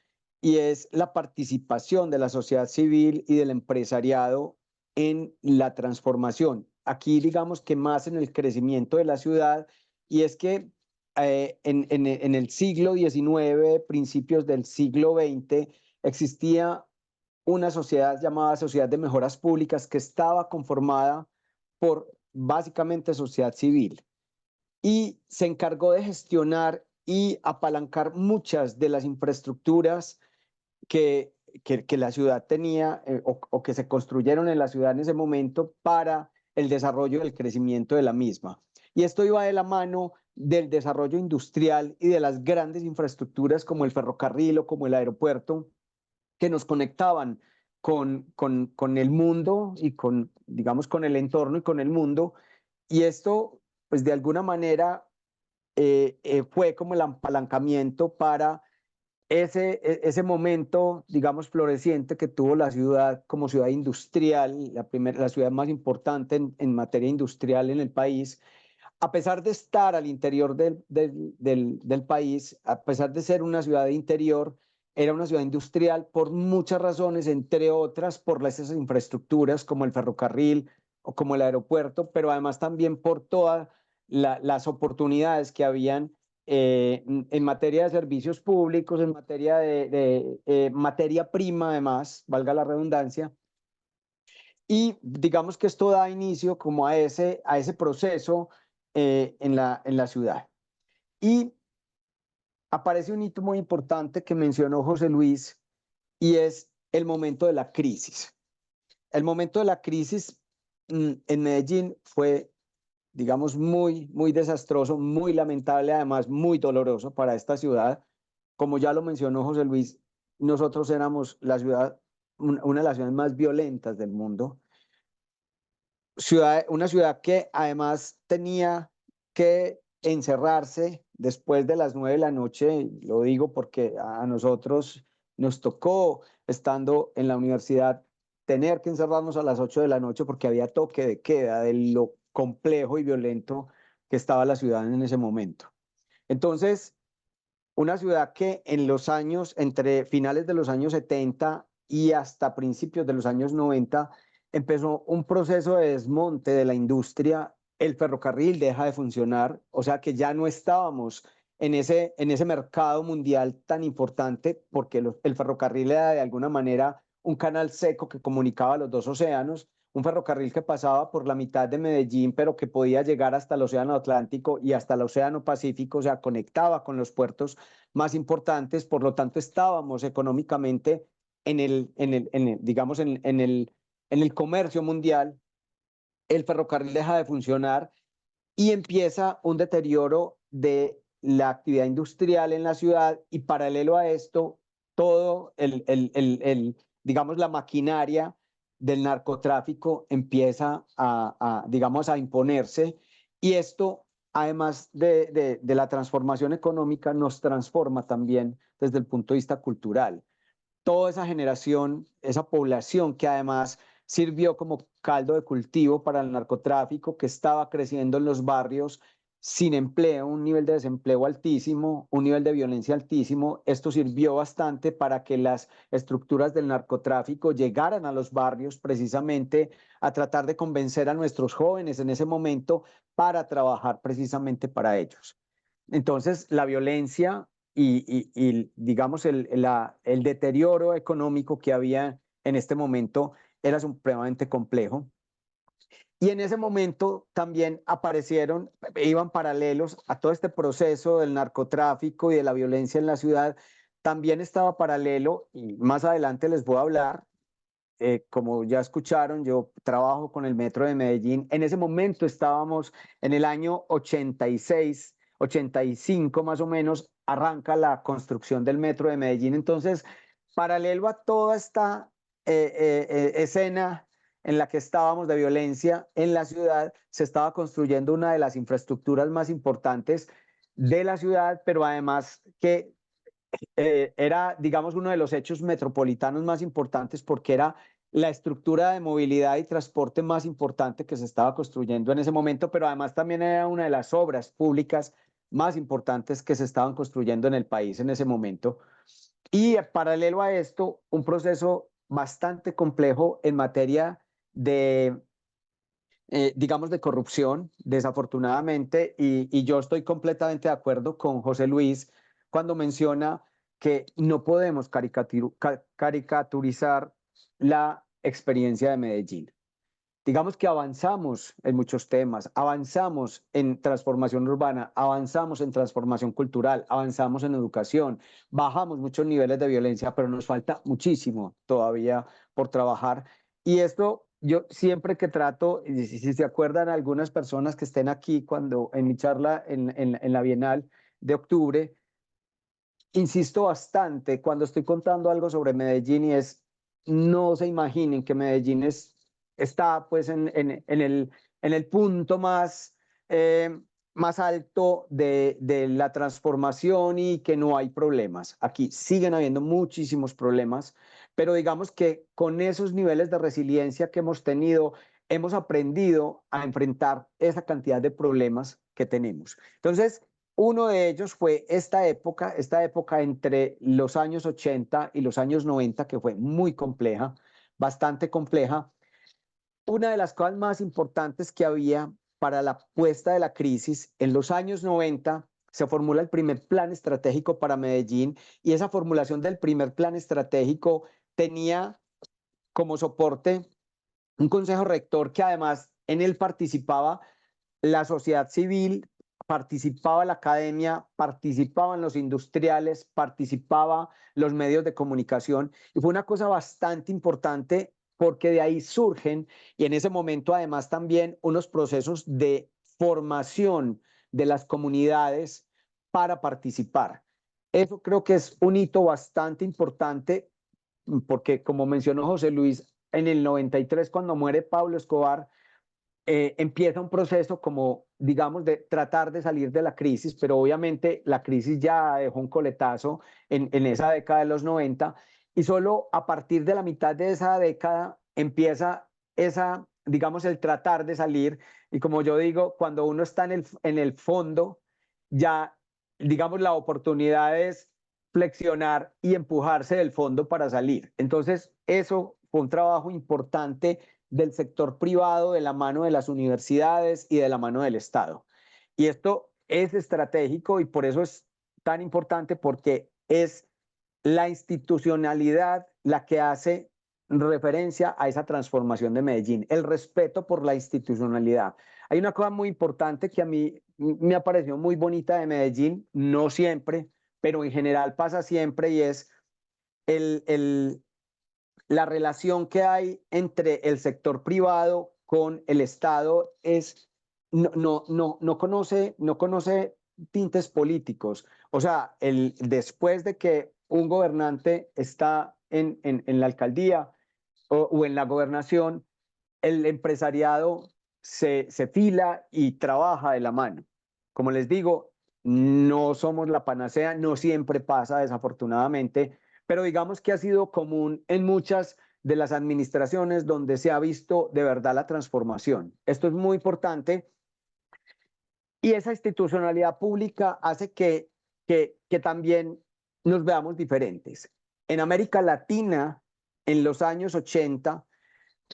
y es la participación de la sociedad civil y del empresariado en la transformación. Aquí digamos que más en el crecimiento de la ciudad, y es que en el siglo XIX, principios del siglo XX, existía una sociedad llamada Sociedad de Mejoras Públicas, que estaba conformada por básicamente sociedad civil, y se encargó de gestionar y apalancar muchas de las infraestructuras que la ciudad tenía o que se construyeron en la ciudad en ese momento para el desarrollo y el crecimiento de la misma. Y esto iba de la mano del desarrollo industrial y de las grandes infraestructuras como el ferrocarril o como el aeropuerto, que nos conectaban con el mundo y digamos, con el entorno y con el mundo. Y esto, pues de alguna manera, fue como el apalancamiento para ese momento, digamos, floreciente que tuvo la ciudad como ciudad industrial, la ciudad más importante en materia industrial en el país. A pesar de estar al interior del país, a pesar de ser una ciudad de interior, era una ciudad industrial por muchas razones, entre otras por esas infraestructuras como el ferrocarril o como el aeropuerto, pero además también por todas las oportunidades que habían en materia de servicios públicos, en materia de materia prima, además, valga la redundancia. Y digamos que esto da inicio como a ese proceso en la ciudad. Y aparece un hito muy importante que mencionó José Luis, y es el momento de la crisis. El momento de la crisis en Medellín fue, digamos, muy desastroso, muy lamentable, además muy doloroso para esta ciudad. Como ya lo mencionó José Luis, nosotros éramos la ciudad una de las ciudades más violentas del mundo. Una ciudad que además tenía que encerrarse después de las 9 de la noche, lo digo porque a nosotros nos tocó, estando en la universidad, tener que encerrarnos a las 8 de la noche porque había toque de queda de lo complejo y violento que estaba la ciudad en ese momento. Entonces, una ciudad que en los años, entre finales de los años 70 y hasta principios de los años 90, empezó un proceso de desmonte de la industria. El ferrocarril deja de funcionar, o sea que ya no estábamos en ese mercado mundial tan importante, porque el ferrocarril era de alguna manera un canal seco que comunicaba los dos océanos, un ferrocarril que pasaba por la mitad de Medellín, pero que podía llegar hasta el Océano Atlántico y hasta el Océano Pacífico, o sea, conectaba con los puertos más importantes. Por lo tanto, estábamos económicamente digamos, en el comercio mundial. El ferrocarril deja de funcionar y empieza un deterioro de la actividad industrial en la ciudad, y paralelo a esto, todo digamos, la maquinaria del narcotráfico empieza digamos, a imponerse, y esto, además de la transformación económica, nos transforma también desde el punto de vista cultural. Toda esa generación, esa población que además sirvió como caldo de cultivo para el narcotráfico, que estaba creciendo en los barrios sin empleo, un nivel de desempleo altísimo, un nivel de violencia altísimo. Esto sirvió bastante para que las estructuras del narcotráfico llegaran a los barrios, precisamente a tratar de convencer a nuestros jóvenes en ese momento para trabajar precisamente para ellos. Entonces, la violencia y digamos, el deterioro económico que había en este momento era supremamente complejo. Y en ese momento también aparecieron, iban paralelos a todo este proceso del narcotráfico y de la violencia en la ciudad. También estaba paralelo, y más adelante les voy a hablar, como ya escucharon, yo trabajo con el Metro de Medellín. En ese momento estábamos en el año 86, 85 más o menos, arranca la construcción del Metro de Medellín. Entonces, paralelo a toda esta escena en la que estábamos de violencia en la ciudad, se estaba construyendo una de las infraestructuras más importantes de la ciudad, pero además que era, digamos, uno de los hechos metropolitanos más importantes, porque era la estructura de movilidad y transporte más importante que se estaba construyendo en ese momento, pero además también era una de las obras públicas más importantes que se estaban construyendo en el país en ese momento. Y paralelo a esto, un proceso bastante complejo en materia de, digamos, de corrupción, desafortunadamente, y yo estoy completamente de acuerdo con José Luis cuando menciona que no podemos caricaturizar la experiencia de Medellín. Digamos que avanzamos en muchos temas, avanzamos en transformación urbana, avanzamos en transformación cultural, avanzamos en educación, bajamos muchos niveles de violencia, pero nos falta muchísimo todavía por trabajar. Y esto yo siempre que trato, y si se acuerdan algunas personas que estén aquí cuando en mi charla en la Bienal de octubre, insisto bastante cuando estoy contando algo sobre Medellín, y es: no se imaginen que Medellín está pues en el punto más alto de la transformación y que no hay problemas. Aquí siguen habiendo muchísimos problemas, pero digamos que con esos niveles de resiliencia que hemos tenido, hemos aprendido a enfrentar esa cantidad de problemas que tenemos. Entonces, uno de ellos fue esta época entre los años 80 y los años 90, que fue muy compleja, bastante compleja. Una de las cosas más importantes que había para la puesta de la crisis, en los años 90 se formula el primer plan estratégico para Medellín, y esa formulación del primer plan estratégico tenía como soporte un consejo rector que además en él participaba la sociedad civil, participaba la academia, participaban los industriales, participaban los medios de comunicación, y fue una cosa bastante importante porque de ahí surgen, y en ese momento además también, unos procesos de formación de las comunidades para participar. Eso creo que es un hito bastante importante, porque como mencionó José Luis, en el 93, cuando muere Pablo Escobar, empieza un proceso como, digamos, de tratar de salir de la crisis, pero obviamente la crisis ya dejó un coletazo en esa década de los 90, y solo a partir de la mitad de esa década empieza esa, digamos, el tratar de salir, y como yo digo, cuando uno está en el fondo, ya, digamos, la oportunidad es flexionar y empujarse del fondo para salir. Entonces, eso fue un trabajo importante del sector privado, de la mano de las universidades y de la mano del Estado. Y esto es estratégico y por eso es tan importante, porque es la institucionalidad la que hace referencia a esa transformación de Medellín, el respeto por la institucionalidad. Hay una cosa muy importante que a mí me ha parecido muy bonita de Medellín, no siempre, pero en general pasa siempre, y es la relación que hay entre el sector privado con el Estado no conoce tintes políticos. O sea, después de que un gobernante está en la alcaldía o en la gobernación, el empresariado se fila y trabaja de la mano. Como les digo, no somos la panacea, no siempre pasa, desafortunadamente, pero digamos que ha sido común en muchas de las administraciones donde se ha visto de verdad la transformación. Esto es muy importante, y esa institucionalidad pública hace que también nos veamos diferentes. En América Latina, en los años 80,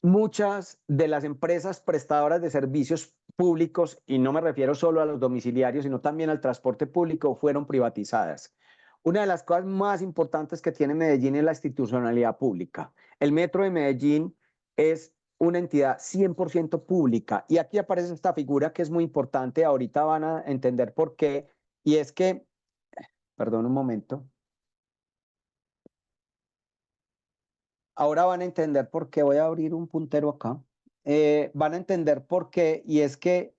muchas de las empresas prestadoras de servicios públicos, y no me refiero solo a los domiciliarios, sino también al transporte público, fueron privatizadas. Una de las cosas más importantes que tiene Medellín es la institucionalidad pública. El Metro de Medellín es una entidad 100% pública, y aquí aparece esta figura que es muy importante, ahorita van a entender por qué, y es que, perdón un momento, ahora van a entender por qué. Voy a abrir un puntero acá. Van a entender por qué, y es que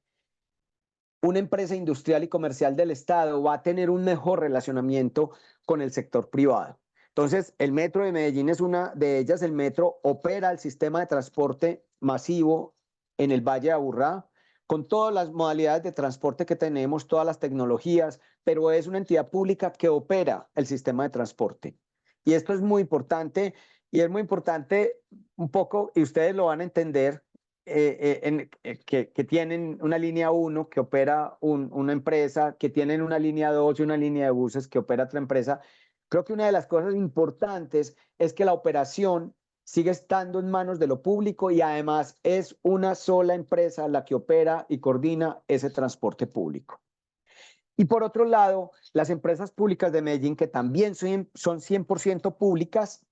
una empresa industrial y comercial del Estado va a tener un mejor relacionamiento con el sector privado. Entonces, el Metro de Medellín es una de ellas. El Metro opera el sistema de transporte masivo en el Valle de Aburrá, con todas las modalidades de transporte que tenemos, todas las tecnologías, pero es una entidad pública que opera el sistema de transporte. Y esto es muy importante, y es muy importante un poco, y ustedes lo van a entender, que tienen una línea 1 que opera una empresa, que tienen una línea 2 y una línea de buses que opera otra empresa. Creo que una de las cosas importantes es que la operación sigue estando en manos de lo público, y además es una sola empresa la que opera y coordina ese transporte público. Y por otro lado, las empresas públicas de Medellín, que también son 100% públicas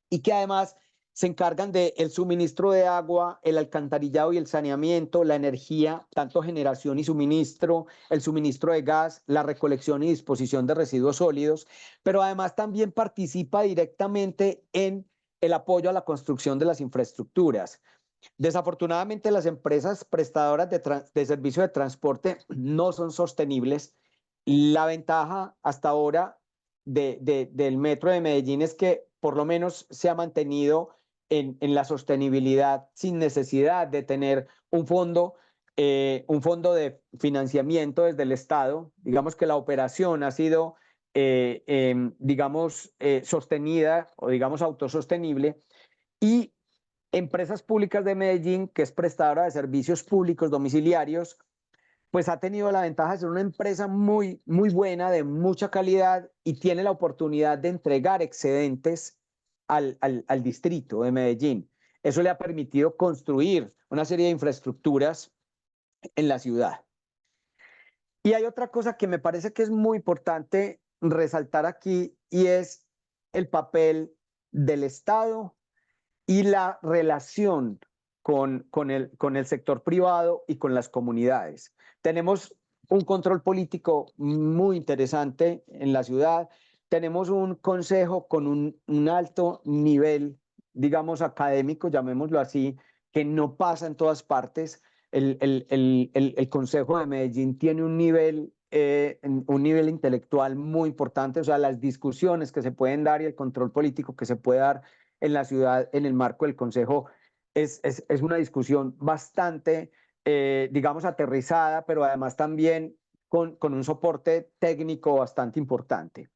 y que además se encargan del suministro de agua, el alcantarillado y el saneamiento, la energía, tanto generación y suministro, el suministro de gas, la recolección y disposición de residuos sólidos, pero además también participa directamente en el apoyo a la construcción de las infraestructuras. Desafortunadamente, las empresas prestadoras de servicio de transporte no son sostenibles. La ventaja hasta ahora del Metro de Medellín es que por lo menos se ha mantenido en la sostenibilidad sin necesidad de tener un fondo de financiamiento desde el Estado. Digamos que la operación ha sido, sostenida, o digamos autosostenible, y Empresas Públicas de Medellín, que es prestadora de servicios públicos domiciliarios, pues ha tenido la ventaja de ser una empresa muy, muy buena, de mucha calidad, y tiene la oportunidad de entregar excedentes al distrito de Medellín. Eso le ha permitido construir una serie de infraestructuras en la ciudad. Y hay otra cosa que me parece que es muy importante resaltar aquí, y es el papel del Estado y la relación con el sector privado y con las comunidades. Tenemos un control político muy interesante en la ciudad. Tenemos un consejo con un alto nivel, digamos, académico, llamémoslo así, que no pasa en todas partes. El Consejo de Medellín tiene un nivel un nivel intelectual muy importante, o sea, las discusiones que se pueden dar y el control político que se puede dar en la ciudad en el marco del Consejo es una discusión bastante, digamos, aterrizada, pero además también con un soporte técnico bastante importante.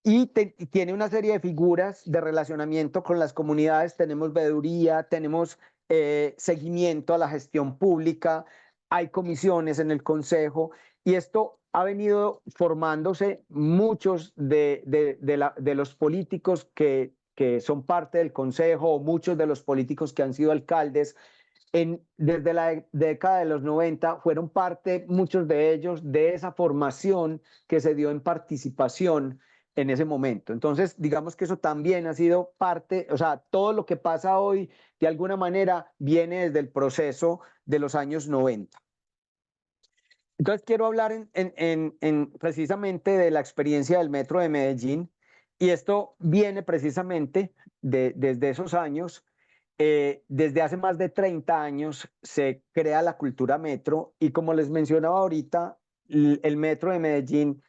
Y tiene una serie de figuras de relacionamiento con las comunidades. Tenemos veeduría, tenemos seguimiento a la gestión pública, hay comisiones en el Consejo, y esto ha venido formándose muchos de los políticos que son parte del Consejo, o muchos de los políticos que han sido alcaldes desde la década de los 90, fueron parte, muchos de ellos, de esa formación que se dio en participación en ese momento. Entonces, digamos que eso también ha sido parte, o sea, todo lo que pasa hoy, de alguna manera, viene desde el proceso de los años 90. Entonces, quiero hablar precisamente de la experiencia del Metro de Medellín, y esto viene precisamente desde esos años. Desde hace más de 30 años se crea la cultura metro, y como les mencionaba ahorita, el Metro de Medellín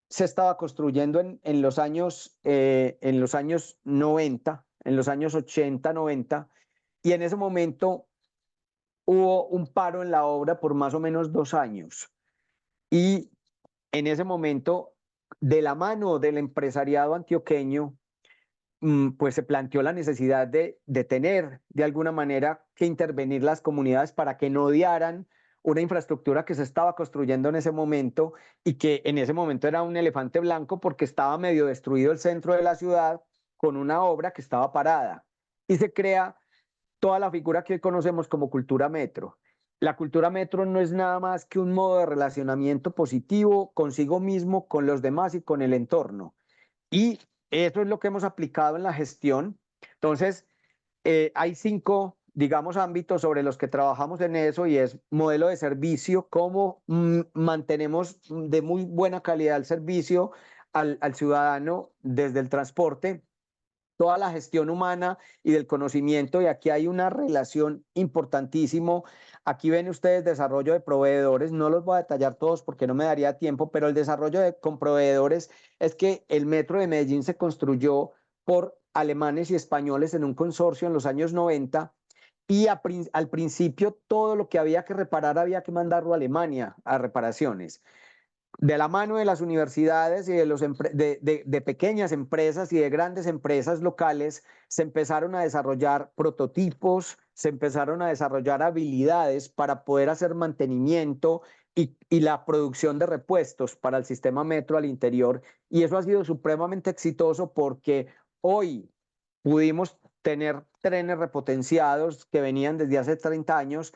se estaba construyendo en los años 90, en los años 80, 90, y en ese momento hubo un paro en la obra por más o menos 2 años. Y en ese momento, de la mano del empresariado antioqueño, pues se planteó la necesidad de tener de alguna manera que intervenir las comunidades para que no odiaran una infraestructura que se estaba construyendo en ese momento, y que en ese momento era un elefante blanco porque estaba medio destruido el centro de la ciudad con una obra que estaba parada. Y se crea toda la figura que hoy conocemos como cultura metro. La cultura metro no es nada más que un modo de relacionamiento positivo consigo mismo, con los demás y con el entorno. Y eso es lo que hemos aplicado en la gestión. Entonces, hay 5, digamos, ámbitos sobre los que trabajamos en eso, y es modelo de servicio, cómo mantenemos de muy buena calidad el servicio al ciudadano desde el transporte, toda la gestión humana y del conocimiento, y aquí hay una relación importantísimo. Aquí ven ustedes desarrollo de proveedores, no los voy a detallar todos porque no me daría tiempo, pero el desarrollo con proveedores es que el Metro de Medellín se construyó por alemanes y españoles en un consorcio en los años 90, y al principio todo lo que había que reparar había que mandarlo a Alemania a reparaciones. De la mano de las universidades y de pequeñas empresas y de grandes empresas locales, se empezaron a desarrollar prototipos, se empezaron a desarrollar habilidades para poder hacer mantenimiento y la producción de repuestos para el sistema metro al interior. Y eso ha sido supremamente exitoso porque hoy pudimos tener trenes repotenciados que venían desde hace 30 años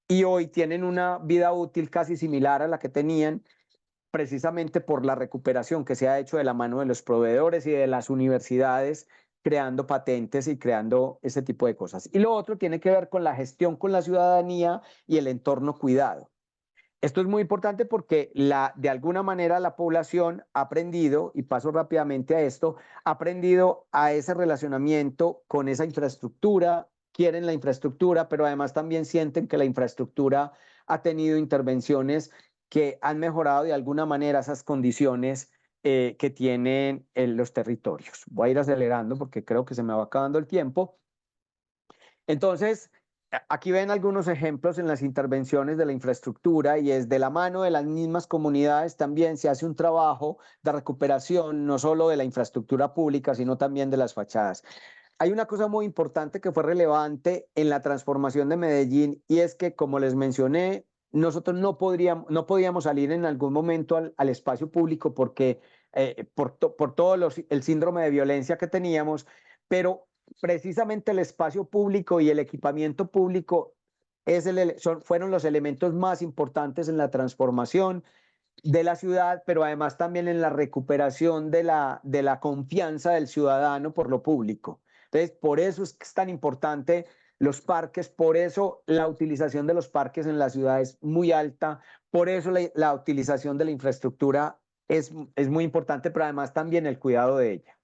y hoy tienen una vida útil casi similar a la que tenían, precisamente por la recuperación que se ha hecho de la mano de los proveedores y de las universidades, creando patentes y creando ese tipo de cosas. Y lo otro tiene que ver con la gestión con la ciudadanía y el entorno cuidado. Esto es muy importante porque de alguna manera la población ha aprendido, y paso rápidamente a esto, ha aprendido a ese relacionamiento con esa infraestructura, quieren la infraestructura, pero además también sienten que la infraestructura ha tenido intervenciones que han mejorado de alguna manera esas condiciones que tienen los territorios. Voy a ir acelerando porque creo que se me va acabando el tiempo. Entonces, aquí ven algunos ejemplos en las intervenciones de la infraestructura, y es de la mano de las mismas comunidades también se hace un trabajo de recuperación, no solo de la infraestructura pública, sino también de las fachadas. Hay una cosa muy importante que fue relevante en la transformación de Medellín, y es que, como les mencioné, nosotros no podíamos salir en algún momento al espacio público porque por todo el síndrome de violencia que teníamos, pero precisamente el espacio público y el equipamiento público fueron los elementos más importantes en la transformación de la ciudad, pero además también en la recuperación de la confianza del ciudadano por lo público. Entonces, por eso es que es tan importante los parques, por eso la utilización de los parques en la ciudad es muy alta, por eso la utilización de la infraestructura es muy importante, pero además también el cuidado de ella.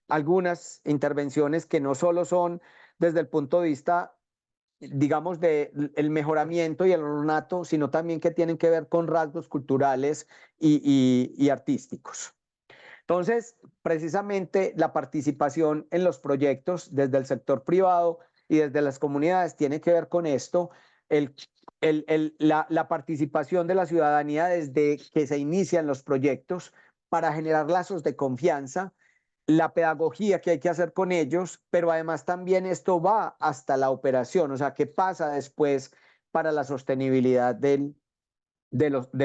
Algunas intervenciones que no solo son desde el punto de vista digamos, de el mejoramiento y el ornato, sino también que tienen que ver con rasgos culturales y artísticos. Entonces, precisamente la participación en los proyectos desde el sector privado y desde las comunidades tiene que ver con esto, la participación de la ciudadanía desde que se inician los proyectos para generar lazos de confianza, la pedagogía que hay que hacer con ellos, pero además también esto va hasta la operación, o sea, qué pasa después para la sostenibilidad de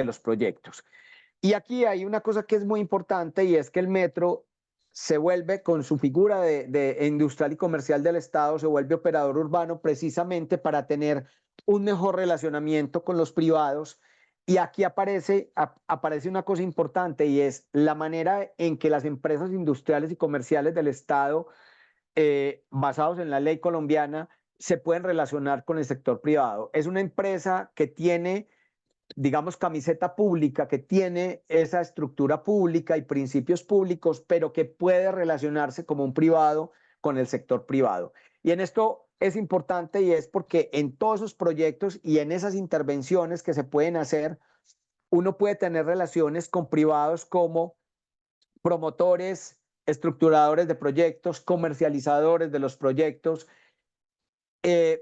los proyectos. Y aquí hay una cosa que es muy importante y es que el metro se vuelve, con su figura de industrial y comercial del Estado, se vuelve operador urbano precisamente para tener un mejor relacionamiento con los privados. Y aquí aparece una cosa importante y es la manera en que las empresas industriales y comerciales del Estado, basados en la ley colombiana, se pueden relacionar con el sector privado. Es una empresa que tiene, digamos, camiseta pública, que tiene esa estructura pública y principios públicos, pero que puede relacionarse como un privado con el sector privado. Y en esto es importante y es porque en todos esos proyectos y en esas intervenciones que se pueden hacer, uno puede tener relaciones con privados como promotores, estructuradores de proyectos, comercializadores de los proyectos,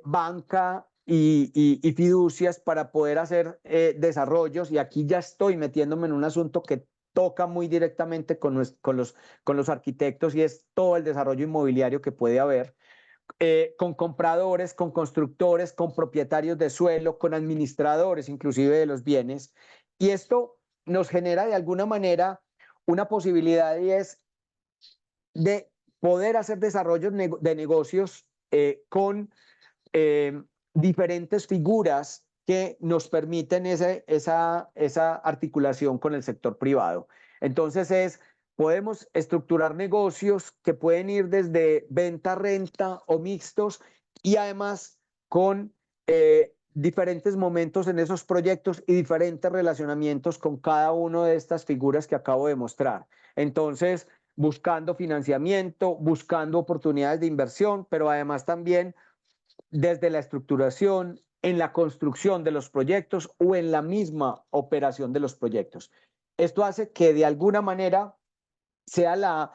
banca y fiducias para poder hacer desarrollos. Y aquí ya estoy metiéndome en un asunto que toca muy directamente con los arquitectos y es todo el desarrollo inmobiliario que puede haber, con compradores, con constructores, con propietarios de suelo, con administradores inclusive de los bienes. Y esto nos genera de alguna manera una posibilidad y es de poder hacer desarrollos de negocios con diferentes figuras que nos permiten esa articulación con el sector privado. Entonces podemos estructurar negocios que pueden ir desde venta, renta o mixtos y además con diferentes momentos en esos proyectos y diferentes relacionamientos con cada una de estas figuras que acabo de mostrar. Entonces, buscando financiamiento, buscando oportunidades de inversión, pero además también desde la estructuración, en la construcción de los proyectos o en la misma operación de los proyectos. Esto hace que de alguna manera sea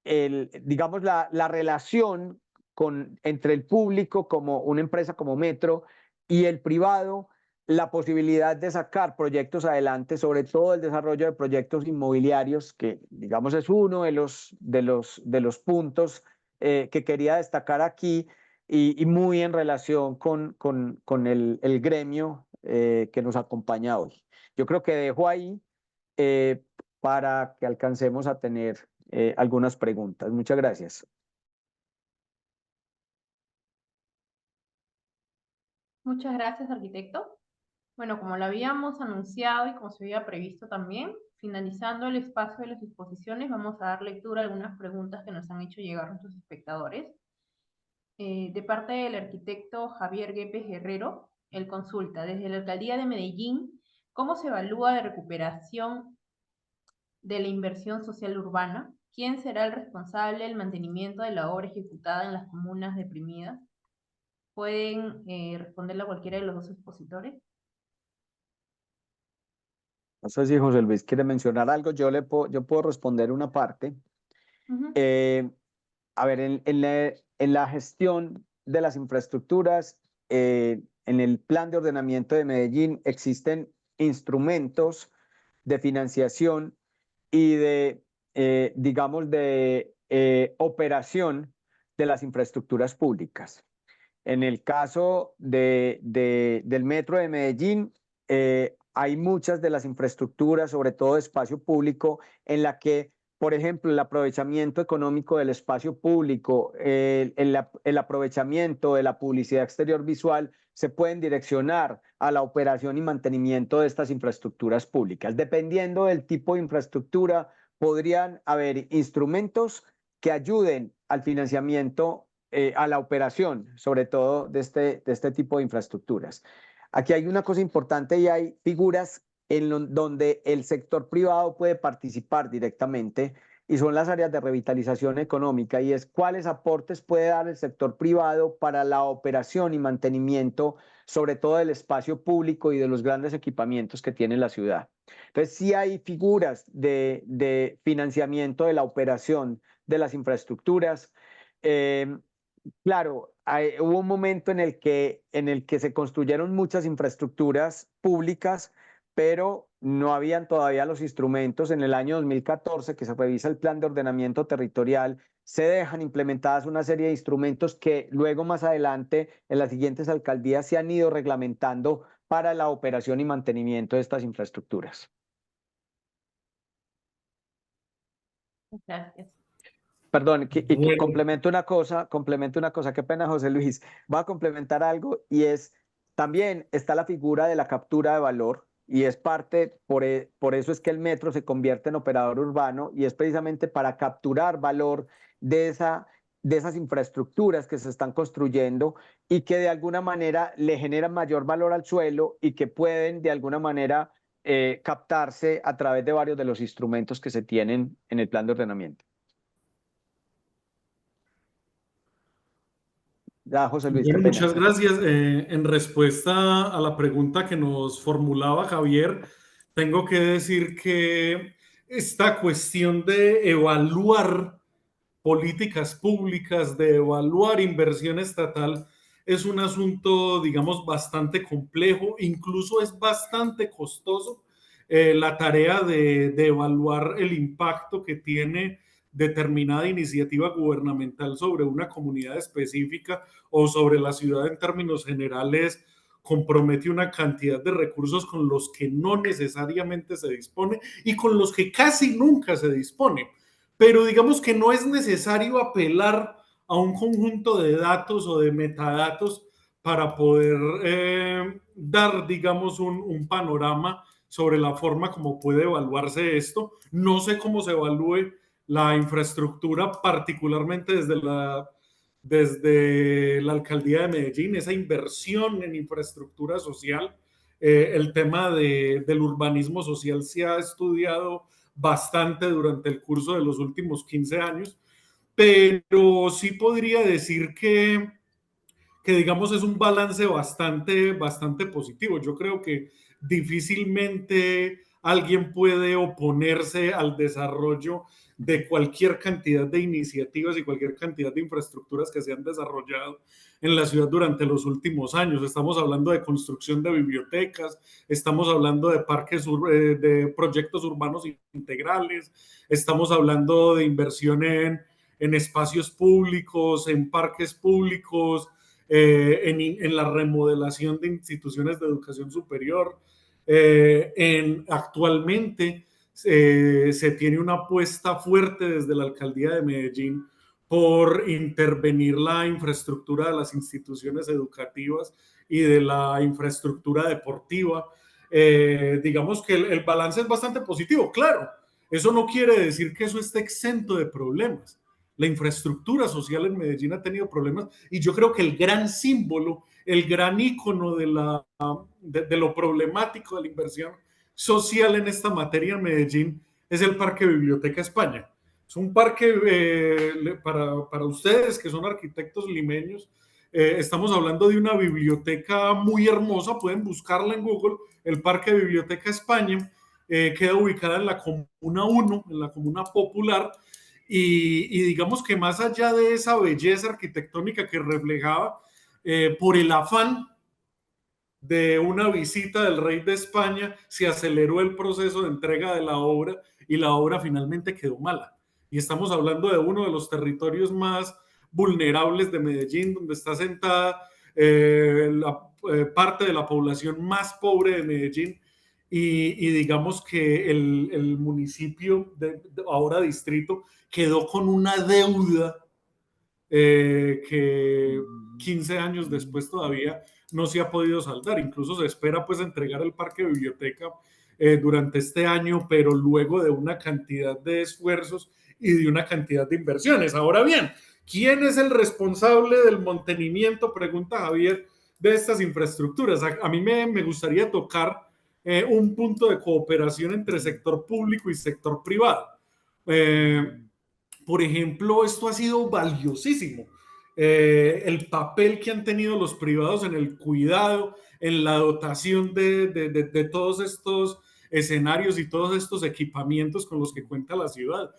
digamos, la relación entre el público como una empresa como Metro y el privado, la posibilidad de sacar proyectos adelante, sobre todo el desarrollo de proyectos inmobiliarios, que digamos es uno de los puntos que quería destacar aquí y muy en relación con el gremio que nos acompaña hoy. Yo creo que dejo ahí para que alcancemos a tener algunas preguntas. Muchas gracias. Muchas gracias, arquitecto. Bueno, como lo habíamos anunciado y como se había previsto también, finalizando el espacio de las exposiciones, vamos a dar lectura a algunas preguntas que nos han hecho llegar nuestros espectadores. De parte del arquitecto Javier Guepes Guerrero, él consulta, desde la Alcaldía de Medellín, ¿cómo se evalúa la recuperación de la inversión social urbana? ¿Quién será el responsable del mantenimiento de la obra ejecutada en las comunas deprimidas? ¿Pueden responderle a cualquiera de los dos expositores? No sé si José Luis quiere mencionar algo, yo puedo responder una parte. A ver, en la gestión de las infraestructuras, en el plan de ordenamiento de Medellín existen instrumentos de financiación y digamos, de operación de las infraestructuras públicas. En el caso del Metro de Medellín, hay muchas de las infraestructuras, sobre todo de espacio público, en la que, por ejemplo, el aprovechamiento económico del espacio público, el aprovechamiento de la publicidad exterior visual, se pueden direccionar a la operación y mantenimiento de estas infraestructuras públicas. Dependiendo del tipo de infraestructura, podrían haber instrumentos que ayuden al financiamiento, a la operación, sobre todo de este tipo de infraestructuras. Aquí hay una cosa importante y hay figuras donde el sector privado puede participar directamente y son las áreas de revitalización económica, y es cuáles aportes puede dar el sector privado para la operación y mantenimiento, sobre todo del espacio público y de los grandes equipamientos que tiene la ciudad. Entonces, sí hay figuras de financiamiento de la operación de las infraestructuras. Claro, hubo un momento en el que se construyeron muchas infraestructuras públicas, pero no habían todavía los instrumentos. En el año 2014, que se revisa el Plan de Ordenamiento Territorial, se dejan implementadas una serie de instrumentos que luego más adelante en las siguientes alcaldías se han ido reglamentando para la operación y mantenimiento de estas infraestructuras. Gracias. Perdón, Bueno, complemento una cosa, qué pena, José Luis. Va a complementar algo, y es, también está la figura de la captura de valor, y es parte, por eso es que el metro se convierte en operador urbano, y es precisamente para capturar valor de esas infraestructuras que se están construyendo y que de alguna manera le generan mayor valor al suelo y que pueden de alguna manera captarse a través de varios de los instrumentos que se tienen en el plan de ordenamiento. Ya, José Luis, qué bueno, pena. muchas gracias. En respuesta a la pregunta que nos formulaba Javier, tengo que decir que esta cuestión de evaluar políticas públicas, de evaluar inversión estatal, es un asunto, digamos, bastante complejo, incluso es bastante costoso la tarea de evaluar el impacto que tiene determinada iniciativa gubernamental sobre una comunidad específica o sobre la ciudad en términos generales. Compromete una cantidad de recursos con los que no necesariamente se dispone y con los que casi nunca se dispone. Pero digamos que no es necesario apelar a un conjunto de datos o de metadatos para poder dar, digamos, un panorama sobre la forma como puede evaluarse esto. No sé cómo se evalúe la infraestructura, particularmente desde la alcaldía de Medellín, esa inversión en infraestructura social. El tema del urbanismo social se ha estudiado bastante durante el curso de los últimos 15 años, pero sí podría decir que digamos es un balance bastante positivo. Yo creo que difícilmente alguien puede oponerse al desarrollo de cualquier cantidad de iniciativas y cualquier cantidad de infraestructuras que se han desarrollado en la ciudad durante los últimos años. Estamos hablando de construcción de bibliotecas, estamos hablando de de proyectos urbanos integrales, estamos hablando de inversión en espacios públicos, en parques públicos, en la remodelación de instituciones de educación superior. Actualmente se tiene una apuesta fuerte desde la alcaldía de Medellín por intervenir la infraestructura de las instituciones educativas y de la infraestructura deportiva. Digamos que el balance es bastante positivo, claro. Eso no quiere decir que eso esté exento de problemas. La infraestructura social en Medellín ha tenido problemas y yo creo que el gran símbolo, el gran ícono de lo problemático de la inversión social en esta materia en Medellín es el Parque Biblioteca España. Es un parque para ustedes que son arquitectos limeños. Estamos hablando de una biblioteca muy hermosa, pueden buscarla en Google, el Parque Biblioteca España. Queda ubicada en la Comuna 1, en la Comuna Popular, y digamos que más allá de esa belleza arquitectónica que reflejaba, por el afán de una visita del rey de España, se aceleró el proceso de entrega de la obra y la obra finalmente quedó mala. Y estamos hablando de uno de los territorios más vulnerables de Medellín, donde está sentada parte de la población más pobre de Medellín. Y digamos que el municipio, ahora distrito, quedó con una deuda que 15 años después todavía no se ha podido saldar. Incluso se espera pues entregar el parque biblioteca durante este año, pero luego de una cantidad de esfuerzos y de una cantidad de inversiones. Ahora bien, ¿quién es el responsable del mantenimiento? Pregunta Javier, de estas infraestructuras. A mí me gustaría tocar un punto de cooperación entre sector público y sector privado, Por ejemplo, esto ha sido valiosísimo. El papel que han tenido los privados en el cuidado, en la dotación de todos estos escenarios y todos estos equipamientos con los que cuenta la ciudad.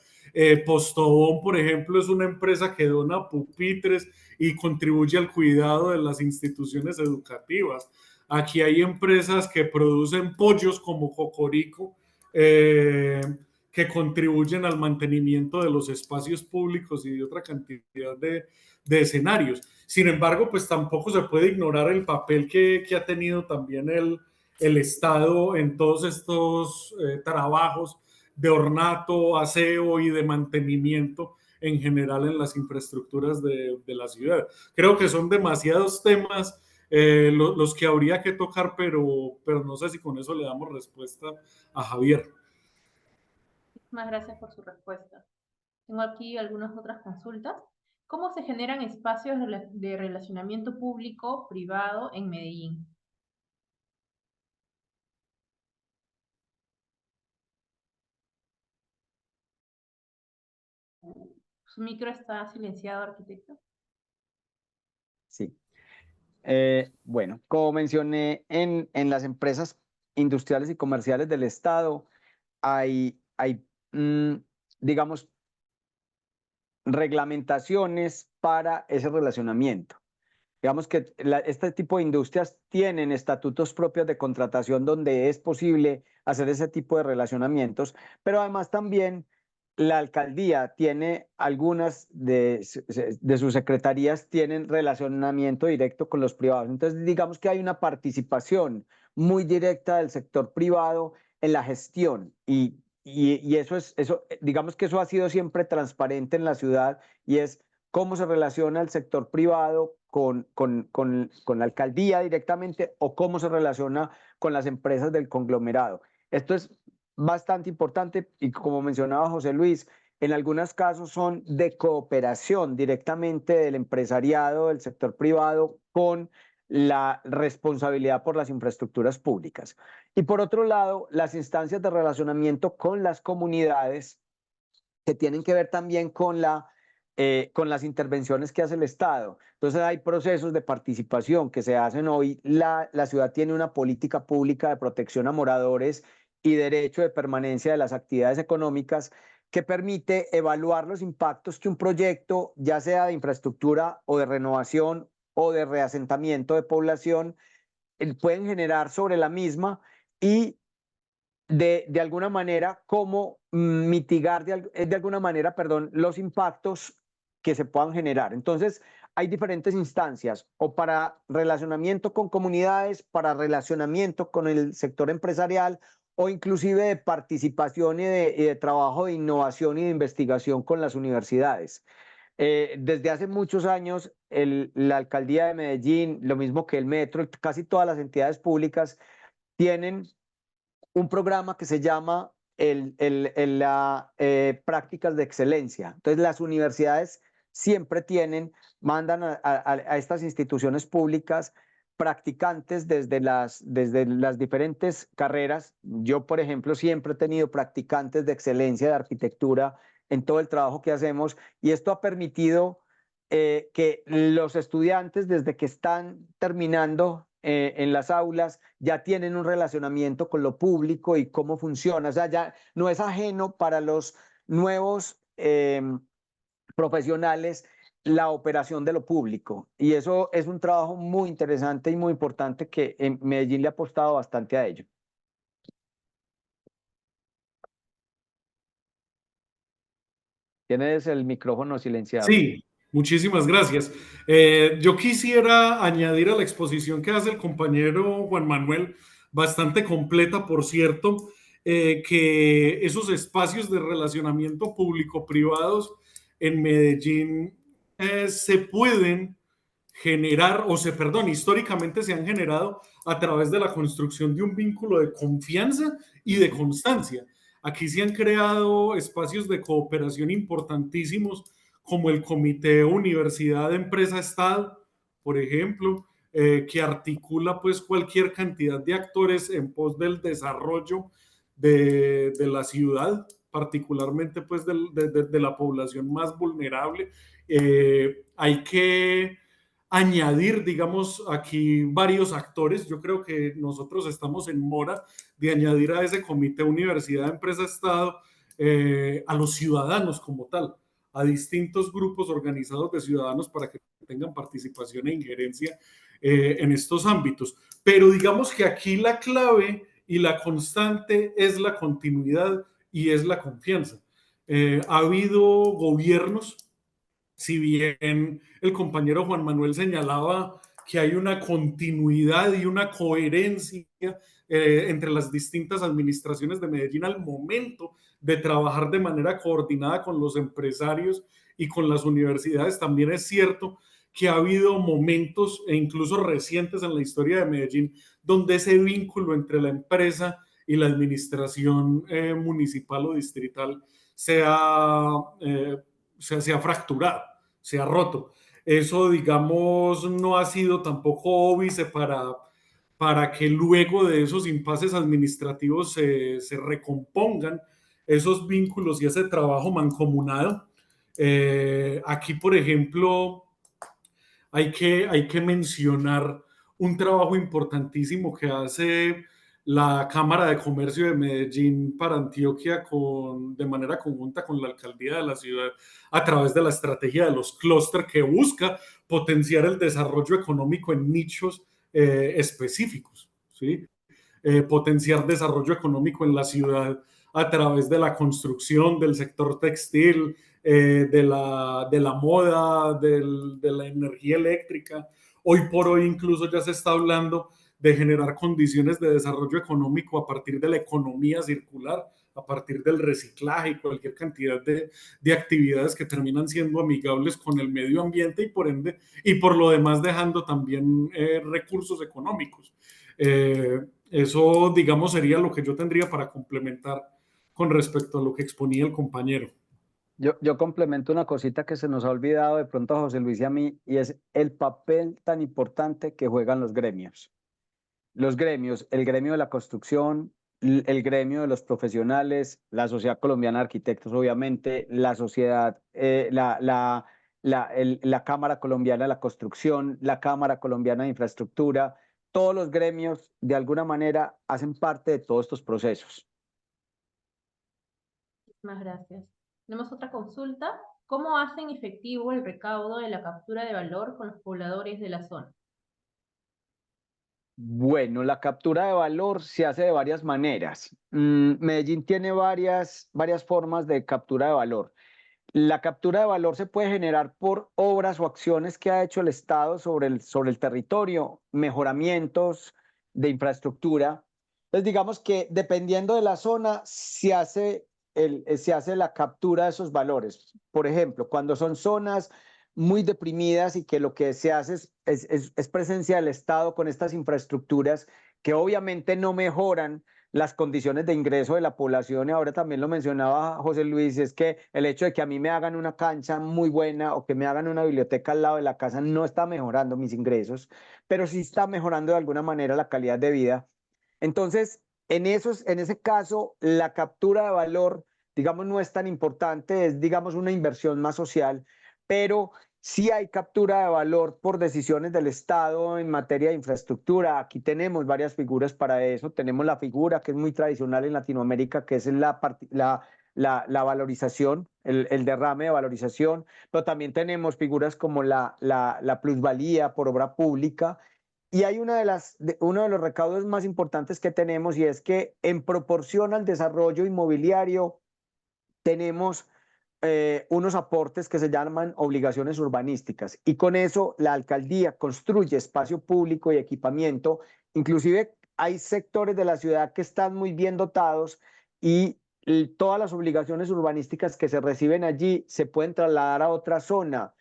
Postobón, por ejemplo, es una empresa que dona pupitres y contribuye al cuidado de las instituciones educativas. Aquí hay empresas que producen pollos como Cocorico, que contribuyen al mantenimiento de los espacios públicos y de otra cantidad de escenarios. Sin embargo, pues tampoco se puede ignorar el papel que ha tenido también el Estado en todos estos trabajos de ornato, aseo y de mantenimiento en general en las infraestructuras de la ciudad. Creo que son demasiados temas los que habría que tocar, pero no sé si con eso le damos respuesta a Javier. Muchísimas gracias por su respuesta. Tengo aquí algunas otras consultas. ¿Cómo se generan espacios de relacionamiento público-privado en Medellín? Su micro está silenciado, arquitecto. Sí. Bueno, como mencioné, en las empresas industriales y comerciales del Estado hay digamos, reglamentaciones para ese relacionamiento. Digamos que este tipo de industrias tienen estatutos propios de contratación donde es posible hacer ese tipo de relacionamientos, pero además también la alcaldía tiene algunas de sus secretarías tienen relacionamiento directo con los privados. Entonces, digamos que hay una participación muy directa del sector privado en la gestión y digamos que eso ha sido siempre transparente en la ciudad y es cómo se relaciona el sector privado con la alcaldía directamente o cómo se relaciona con las empresas del conglomerado. Esto es bastante importante y como mencionaba José Luis, en algunos casos son de cooperación directamente del empresariado, del sector privado con la responsabilidad por las infraestructuras públicas. Y por otro lado, las instancias de relacionamiento con las comunidades que tienen que ver también con las intervenciones que hace el Estado. Entonces hay procesos de participación que se hacen hoy. La ciudad tiene una política pública de protección a moradores y derecho de permanencia de las actividades económicas que permite evaluar los impactos que un proyecto, ya sea de infraestructura o de renovación o de reasentamiento de población, pueden generar sobre la misma y de alguna manera cómo mitigar de alguna manera, perdón, los impactos que se puedan generar. Entonces, hay diferentes instancias, o para relacionamiento con comunidades, para relacionamiento con el sector empresarial, o inclusive de participación y de trabajo de innovación y de investigación con las universidades. Desde hace muchos años, la alcaldía de Medellín, lo mismo que el metro, casi todas las entidades públicas tienen un programa que se llama prácticas de excelencia. Entonces, las universidades siempre mandan a estas instituciones públicas practicantes desde las diferentes carreras. Yo, por ejemplo, siempre he tenido practicantes de excelencia de arquitectura en todo el trabajo que hacemos y esto ha permitido que los estudiantes, desde que están terminando en las aulas, ya tienen un relacionamiento con lo público y cómo funciona. O sea, ya no es ajeno para los nuevos profesionales la operación de lo público. Y eso es un trabajo muy interesante y muy importante que en Medellín le ha apostado bastante a ello. Tienes el micrófono silenciado. Sí, muchísimas gracias. Yo quisiera añadir a la exposición que hace el compañero Juan Manuel, bastante completa, por cierto, que esos espacios de relacionamiento público-privados en Medellín se pueden generar, históricamente se han generado a través de la construcción de un vínculo de confianza y de constancia. Aquí se han creado espacios de cooperación importantísimos como el Comité Universidad Empresa Estado, por ejemplo, que articula pues cualquier cantidad de actores en pos del desarrollo de la ciudad particularmente pues de la población más vulnerable. Hay que añadir, digamos, aquí varios actores. Yo creo que nosotros estamos en mora de añadir a ese comité Universidad, Empresa, Estado, a los ciudadanos como tal, a distintos grupos organizados de ciudadanos para que tengan participación e injerencia en estos ámbitos. Pero digamos que aquí la clave y la constante es la continuidad y es la confianza. Ha habido gobiernos, si bien el compañero Juan Manuel señalaba que hay una continuidad y una coherencia entre las distintas administraciones de Medellín al momento de trabajar de manera coordinada con los empresarios y con las universidades, también es cierto que ha habido momentos, e incluso recientes en la historia de Medellín, donde ese vínculo entre la empresa y la administración municipal o distrital se ha fracturado, se ha roto. Eso, digamos, no ha sido tampoco óbice para que luego de esos impases administrativos se recompongan esos vínculos y ese trabajo mancomunado. Aquí, por ejemplo, hay que mencionar un trabajo importantísimo que hace la Cámara de Comercio de Medellín para Antioquia de manera conjunta con la alcaldía de la ciudad a través de la estrategia de los clústeres que busca potenciar el desarrollo económico en nichos específicos, ¿sí? Potenciar desarrollo económico en la ciudad a través de la construcción, del sector textil, de la moda, de la energía eléctrica. Hoy por hoy incluso ya se está hablando de generar condiciones de desarrollo económico a partir de la economía circular, a partir del reciclaje y cualquier cantidad de actividades que terminan siendo amigables con el medio ambiente y por ende, y por lo demás dejando también recursos económicos. Eso, digamos, sería lo que yo tendría para complementar con respecto a lo que exponía el compañero. Yo complemento una cosita que se nos ha olvidado de pronto a José Luis y a mí, y es el papel tan importante que juegan los gremios. Los gremios, el gremio de la construcción, el gremio de los profesionales, la Sociedad Colombiana de Arquitectos, obviamente, la sociedad, la Cámara Colombiana de la Construcción, la Cámara Colombiana de Infraestructura, todos los gremios de alguna manera hacen parte de todos estos procesos. Muchas gracias. Tenemos otra consulta. ¿Cómo hacen efectivo el recaudo de la captura de valor con los pobladores de la zona? Bueno, la captura de valor se hace de varias maneras. Medellín tiene varias formas de captura de valor. La captura de valor se puede generar por obras o acciones que ha hecho el Estado sobre el territorio, mejoramientos de infraestructura. Entonces, digamos que dependiendo de la zona, se hace la captura de esos valores. Por ejemplo, cuando son zonas muy deprimidas y que lo que se hace es presencia del Estado con estas infraestructuras que obviamente no mejoran las condiciones de ingreso de la población, y ahora también lo mencionaba José Luis, es que el hecho de que a mí me hagan una cancha muy buena o que me hagan una biblioteca al lado de la casa no está mejorando mis ingresos, pero sí está mejorando de alguna manera la calidad de vida. Entonces, en ese caso, la captura de valor, digamos, no es tan importante, es, digamos, una inversión más social, pero sí hay captura de valor por decisiones del Estado en materia de infraestructura. Aquí tenemos varias figuras para eso. Tenemos la figura que es muy tradicional en Latinoamérica, que es la valorización, el derrame de valorización, pero también tenemos figuras como la plusvalía por obra pública. Y hay uno de los recaudos más importantes que tenemos, y es que en proporción al desarrollo inmobiliario tenemos unos aportes que se llaman obligaciones urbanísticas, y con eso la alcaldía construye espacio público y equipamiento. Inclusive hay sectores de la ciudad que están muy bien dotados y todas las obligaciones urbanísticas que se reciben allí se pueden trasladar a otra zona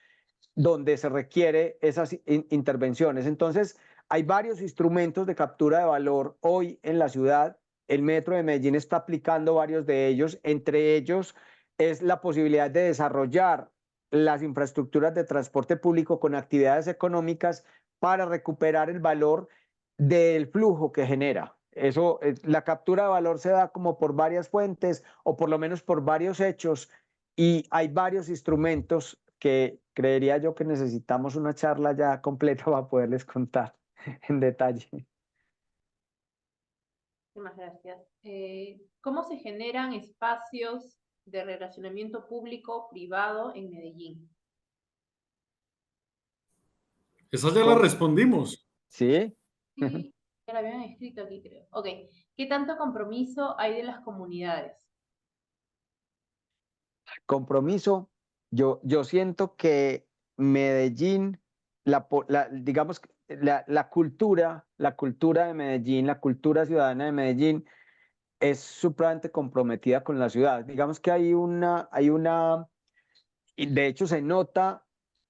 donde se requiere esas intervenciones. Entonces, hay varios instrumentos de captura de valor hoy en la ciudad. El Metro de Medellín está aplicando varios de ellos. Entre ellos es la posibilidad de desarrollar las infraestructuras de transporte público con actividades económicas para recuperar el valor del flujo que genera. Eso, la captura de valor se da como por varias fuentes o por lo menos por varios hechos y hay varios instrumentos que creería yo que necesitamos una charla ya completa para poderles contar en detalle. Muchas gracias. ¿Cómo se generan espacios de relacionamiento público-privado en Medellín? Esa ya la ¿Cómo? respondimos. ¿Sí? Sí, ya la habían escrito aquí, creo. Ok. ¿Qué tanto compromiso hay de las comunidades? Compromiso. Yo siento que Medellín, digamos, la cultura de Medellín, la cultura ciudadana de Medellín es supremamente comprometida con la ciudad. Digamos que y de hecho se nota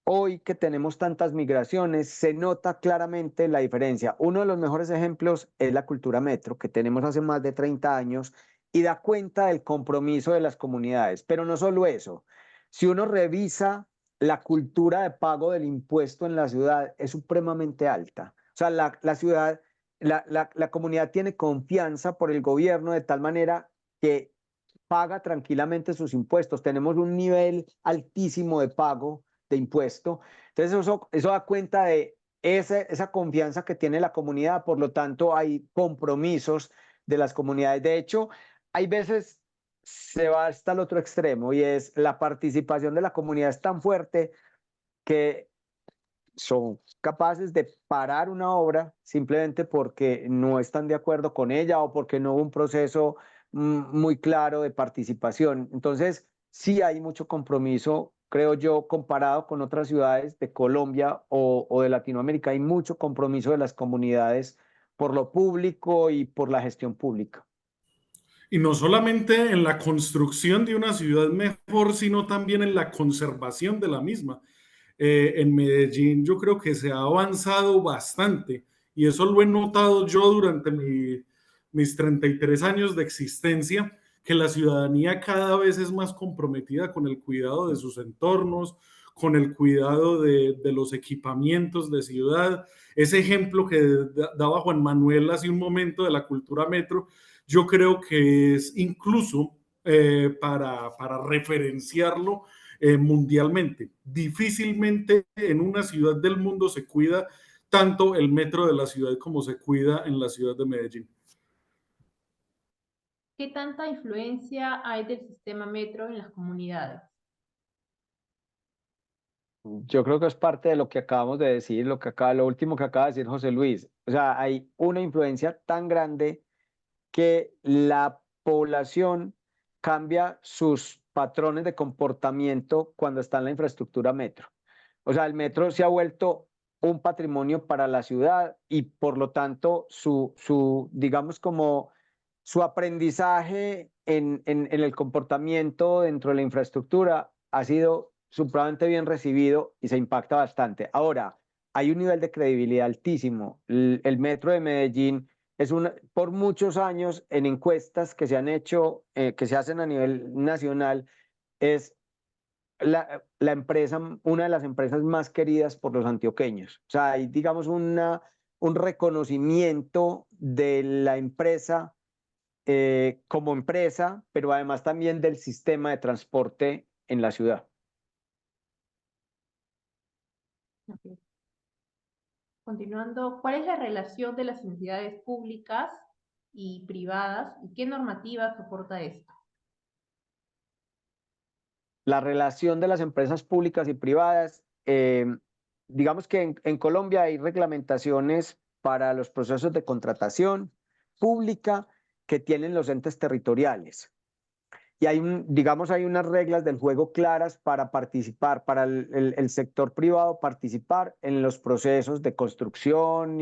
hoy que tenemos tantas migraciones, se nota claramente la diferencia. Uno de los mejores ejemplos es la cultura metro, que tenemos hace más de 30 años y da cuenta del compromiso de las comunidades. Pero no solo eso, si uno revisa la cultura de pago del impuesto en la ciudad, es supremamente alta. O sea, la ciudad, la comunidad tiene confianza por el gobierno de tal manera que paga tranquilamente sus impuestos. Tenemos un nivel altísimo de pago de impuesto. Entonces eso da cuenta de esa confianza que tiene la comunidad. Por lo tanto, hay compromisos de las comunidades. De hecho, hay veces se va hasta el otro extremo y es la participación de la comunidad es tan fuerte que son capaces de parar una obra simplemente porque no están de acuerdo con ella o porque no hubo un proceso muy claro de participación. Entonces, sí hay mucho compromiso, creo yo, comparado con otras ciudades de Colombia o de Latinoamérica, hay mucho compromiso de las comunidades por lo público y por la gestión pública. Y no solamente en la construcción de una ciudad mejor, sino también en la conservación de la misma. En Medellín yo creo que se ha avanzado bastante y eso lo he notado yo durante mis 33 años de existencia, que la ciudadanía cada vez es más comprometida con el cuidado de sus entornos, con el cuidado de los equipamientos de ciudad. Ese ejemplo que daba Juan Manuel hace un momento de la cultura metro, yo creo que es incluso para referenciarlo mundialmente. Difícilmente en una ciudad del mundo se cuida tanto el metro de la ciudad como se cuida en la ciudad de Medellín. ¿Qué tanta influencia hay del sistema metro en las comunidades? Yo creo que es parte de lo que acabamos de decir, lo último que acaba de decir José Luis. O sea, hay una influencia tan grande que la población cambia sus patrones de comportamiento cuando está en la infraestructura metro. O sea, el metro se ha vuelto un patrimonio para la ciudad y por lo tanto digamos como su aprendizaje en el comportamiento dentro de la infraestructura ha sido supremamente bien recibido y se impacta bastante. Ahora, hay un nivel de credibilidad altísimo. El metro de Medellín por muchos años en encuestas que se han hecho, que se hacen a nivel nacional, es la empresa, una de las empresas más queridas por los antioqueños. O sea, hay, digamos, un reconocimiento de la empresa como empresa, pero además también del sistema de transporte en la ciudad. Okay. Continuando, ¿cuál es la relación de las entidades públicas y privadas y qué normativa soporta esto? La relación de las empresas públicas y privadas, digamos que en Colombia hay reglamentaciones para los procesos de contratación pública que tienen los entes territoriales. Y digamos, hay unas reglas del juego claras para participar, para el sector privado participar en los procesos de construcción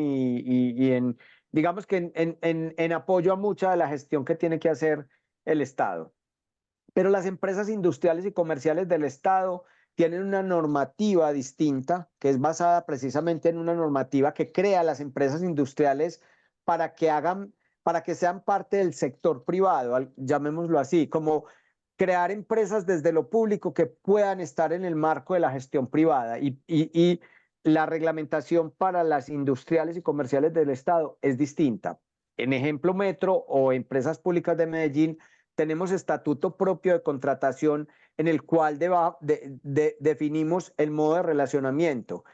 digamos que en apoyo a mucha de la gestión que tiene que hacer el Estado. Pero las empresas industriales y comerciales del Estado tienen una normativa distinta, que es basada precisamente en una normativa que crea las empresas industriales para que sean parte del sector privado, llamémoslo así, como crear empresas desde lo público que puedan estar en el marco de la gestión privada. Y la reglamentación para las industriales y comerciales del Estado es distinta. en ejemplo Metro o Empresas Públicas de Medellín, tenemos estatuto propio de contratación en el cual definimos el modo de relacionamiento.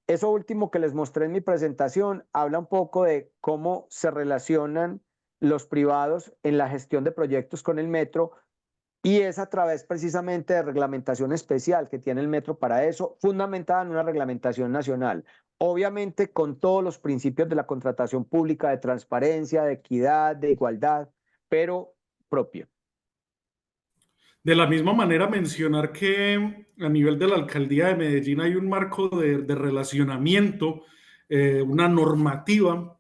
Eso último que les mostré en mi presentación habla un poco de cómo se relacionan los privados en la gestión de proyectos con el metro, y es a través precisamente de reglamentación especial que tiene el metro para eso, fundamentada en una reglamentación nacional. Obviamente con todos los principios de la contratación pública, de transparencia, de equidad, de igualdad, pero propio. De la misma manera, mencionar que a nivel de la alcaldía de Medellín hay un marco de relacionamiento, una normativa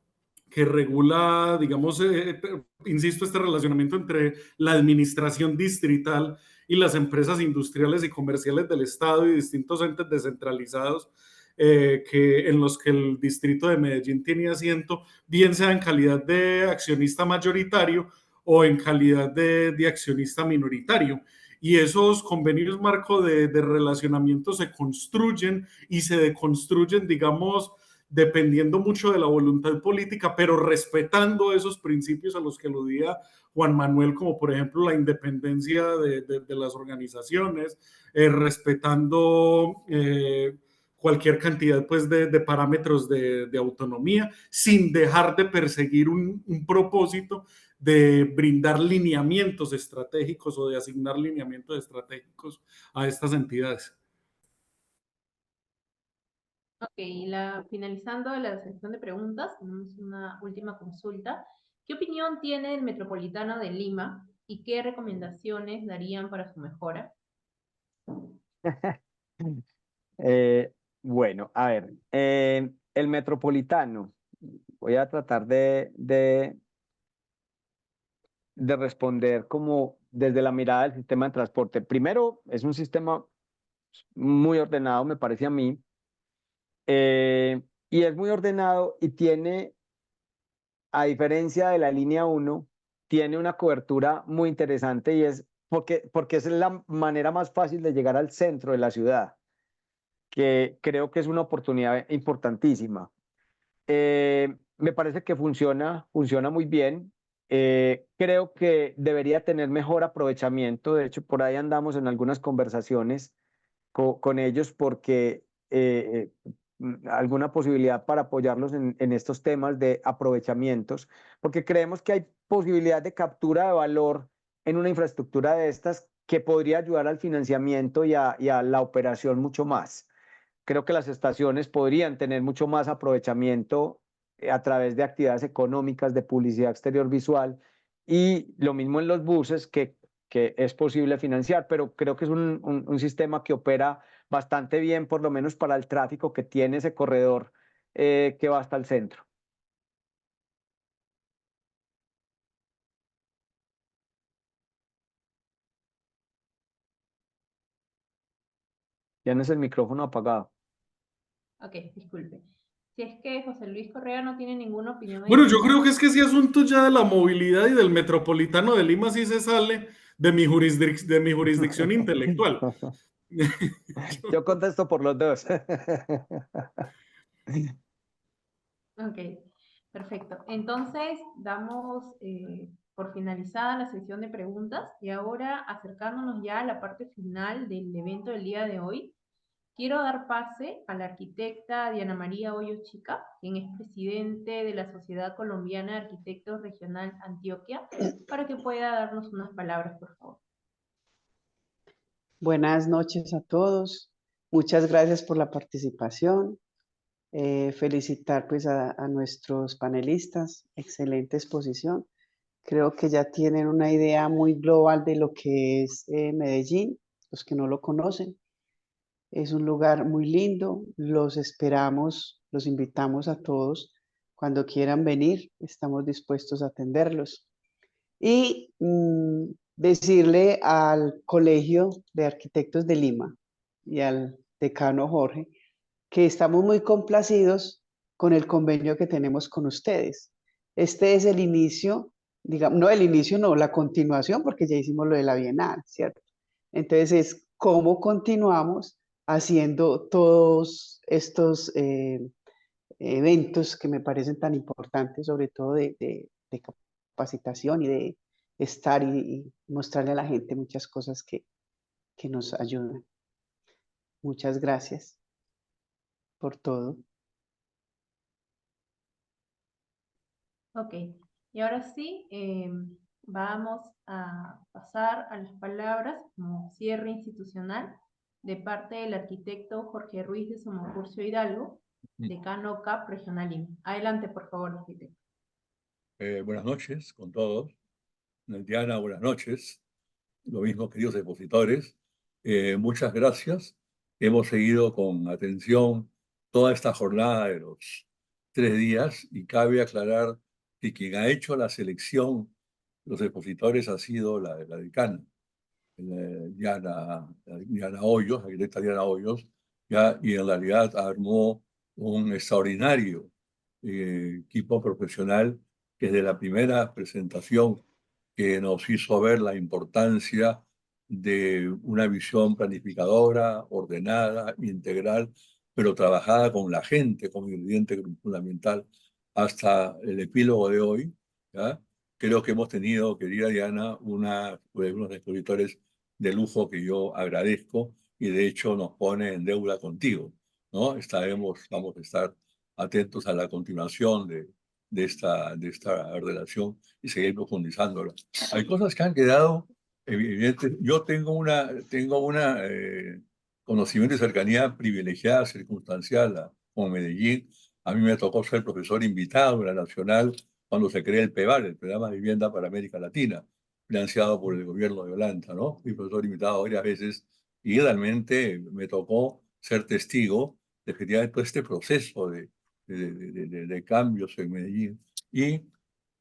que regula, digamos, insisto, este relacionamiento entre la administración distrital y las empresas industriales y comerciales del Estado y distintos entes descentralizados en los que el distrito de Medellín tiene asiento, bien sea en calidad de accionista mayoritario o en calidad de accionista minoritario. Y esos convenios marco de relacionamiento se construyen y se deconstruyen, digamos, dependiendo mucho de la voluntad política, pero respetando esos principios a los que aludía Juan Manuel, como por ejemplo la independencia de las organizaciones, respetando cualquier cantidad pues, de parámetros de autonomía, sin dejar de perseguir un propósito de brindar lineamientos estratégicos o de asignar lineamientos estratégicos a estas entidades. Ok, finalizando la sección de preguntas, tenemos una última consulta. ¿Qué opinión tiene el Metropolitano de Lima y qué recomendaciones darían para su mejora? Bueno, a ver, el Metropolitano, voy a tratar de responder como desde la mirada del sistema de transporte. Primero, es un sistema muy ordenado, me parece a mí, y es muy ordenado y tiene, a diferencia de la línea 1, tiene una cobertura muy interesante y es porque es la manera más fácil de llegar al centro de la ciudad, que creo que es una oportunidad importantísima. Me parece que funciona muy bien. Creo que debería tener mejor aprovechamiento. De hecho, por ahí andamos en algunas conversaciones con ellos porque alguna posibilidad para apoyarlos en estos temas de aprovechamientos, porque creemos que hay posibilidad de captura de valor en una infraestructura de estas que podría ayudar al financiamiento y a la operación mucho más. Creo que las estaciones podrían tener mucho más aprovechamiento a través de actividades económicas, de publicidad exterior visual, y lo mismo en los buses que es posible financiar, pero creo que es un sistema que opera bastante bien, por lo menos para el tráfico que tiene ese corredor que va hasta el centro. Tienes el micrófono apagado. Ok, disculpe. Si es que José Luis Correa no tiene ninguna opinión. Bueno, yo creo que es que ese asunto ya de la movilidad y del Metropolitano de Lima sí se sale de mi jurisdicción intelectual. Yo contesto por los dos. Ok, perfecto. Entonces, damos por finalizada la sesión de preguntas y ahora acercándonos ya a la parte final del evento del día de hoy, quiero dar pase a la arquitecta Diana María Hoyo Chica, quien es presidente de la Sociedad Colombiana de Arquitectos Regional Antioquia, para que pueda darnos unas palabras, por favor. Buenas noches a todos. Muchas gracias por la participación. Felicitar pues a nuestros panelistas. Excelente exposición. Creo que ya tienen una idea muy global de lo que es Medellín, los que no lo conocen. Es un lugar muy lindo. Los esperamos, los invitamos a todos. Cuando quieran venir, estamos dispuestos a atenderlos. Y decirle al Colegio de Arquitectos de Lima y al decano Jorge que estamos muy complacidos con el convenio que tenemos con ustedes. Este es el inicio, digamos, no el inicio, no, la continuación, porque ya hicimos lo de la Bienal, ¿cierto? Entonces es cómo continuamos haciendo todos estos eventos que me parecen tan importantes, sobre todo de de capacitación y de estar y mostrarle a la gente muchas cosas que nos ayudan. Muchas gracias por todo. Ok, y ahora sí, vamos a pasar a las palabras como cierre institucional de parte del arquitecto Jorge Ruiz de Somocurcio Hidalgo, decano CAP Regional Lima. Adelante, por favor, arquitecto. Buenas noches con todos. Diana, buenas noches. Lo mismo, queridos expositores. Muchas gracias. Hemos seguido con atención toda esta jornada de los 3 días y cabe aclarar que quien ha hecho la selección de los expositores ha sido la decana, Diana Hoyos, la directa Diana Hoyos, ya, y en realidad armó un extraordinario equipo profesional que desde la primera presentación que nos hizo ver la importancia de una visión planificadora, ordenada, integral, pero trabajada con la gente como ingrediente fundamental hasta el epílogo de hoy. ¿Ya? Creo que hemos tenido, querida Diana, unos expositores de lujo que yo agradezco y de hecho nos pone en deuda contigo, ¿no? Vamos a estar atentos a la continuación de esta relación y seguir profundizándola. Hay cosas que han quedado evidentes. Yo tengo una conocimiento y cercanía privilegiada, circunstancial con Medellín. A mí me tocó ser profesor invitado en la Nacional cuando se crea el PEVAL, el Programa de Vivienda para América Latina, financiado por el gobierno de Holanda, ¿no? Fui profesor invitado varias veces y realmente me tocó ser testigo de efectivamente todo este proceso de cambios en Medellín. Y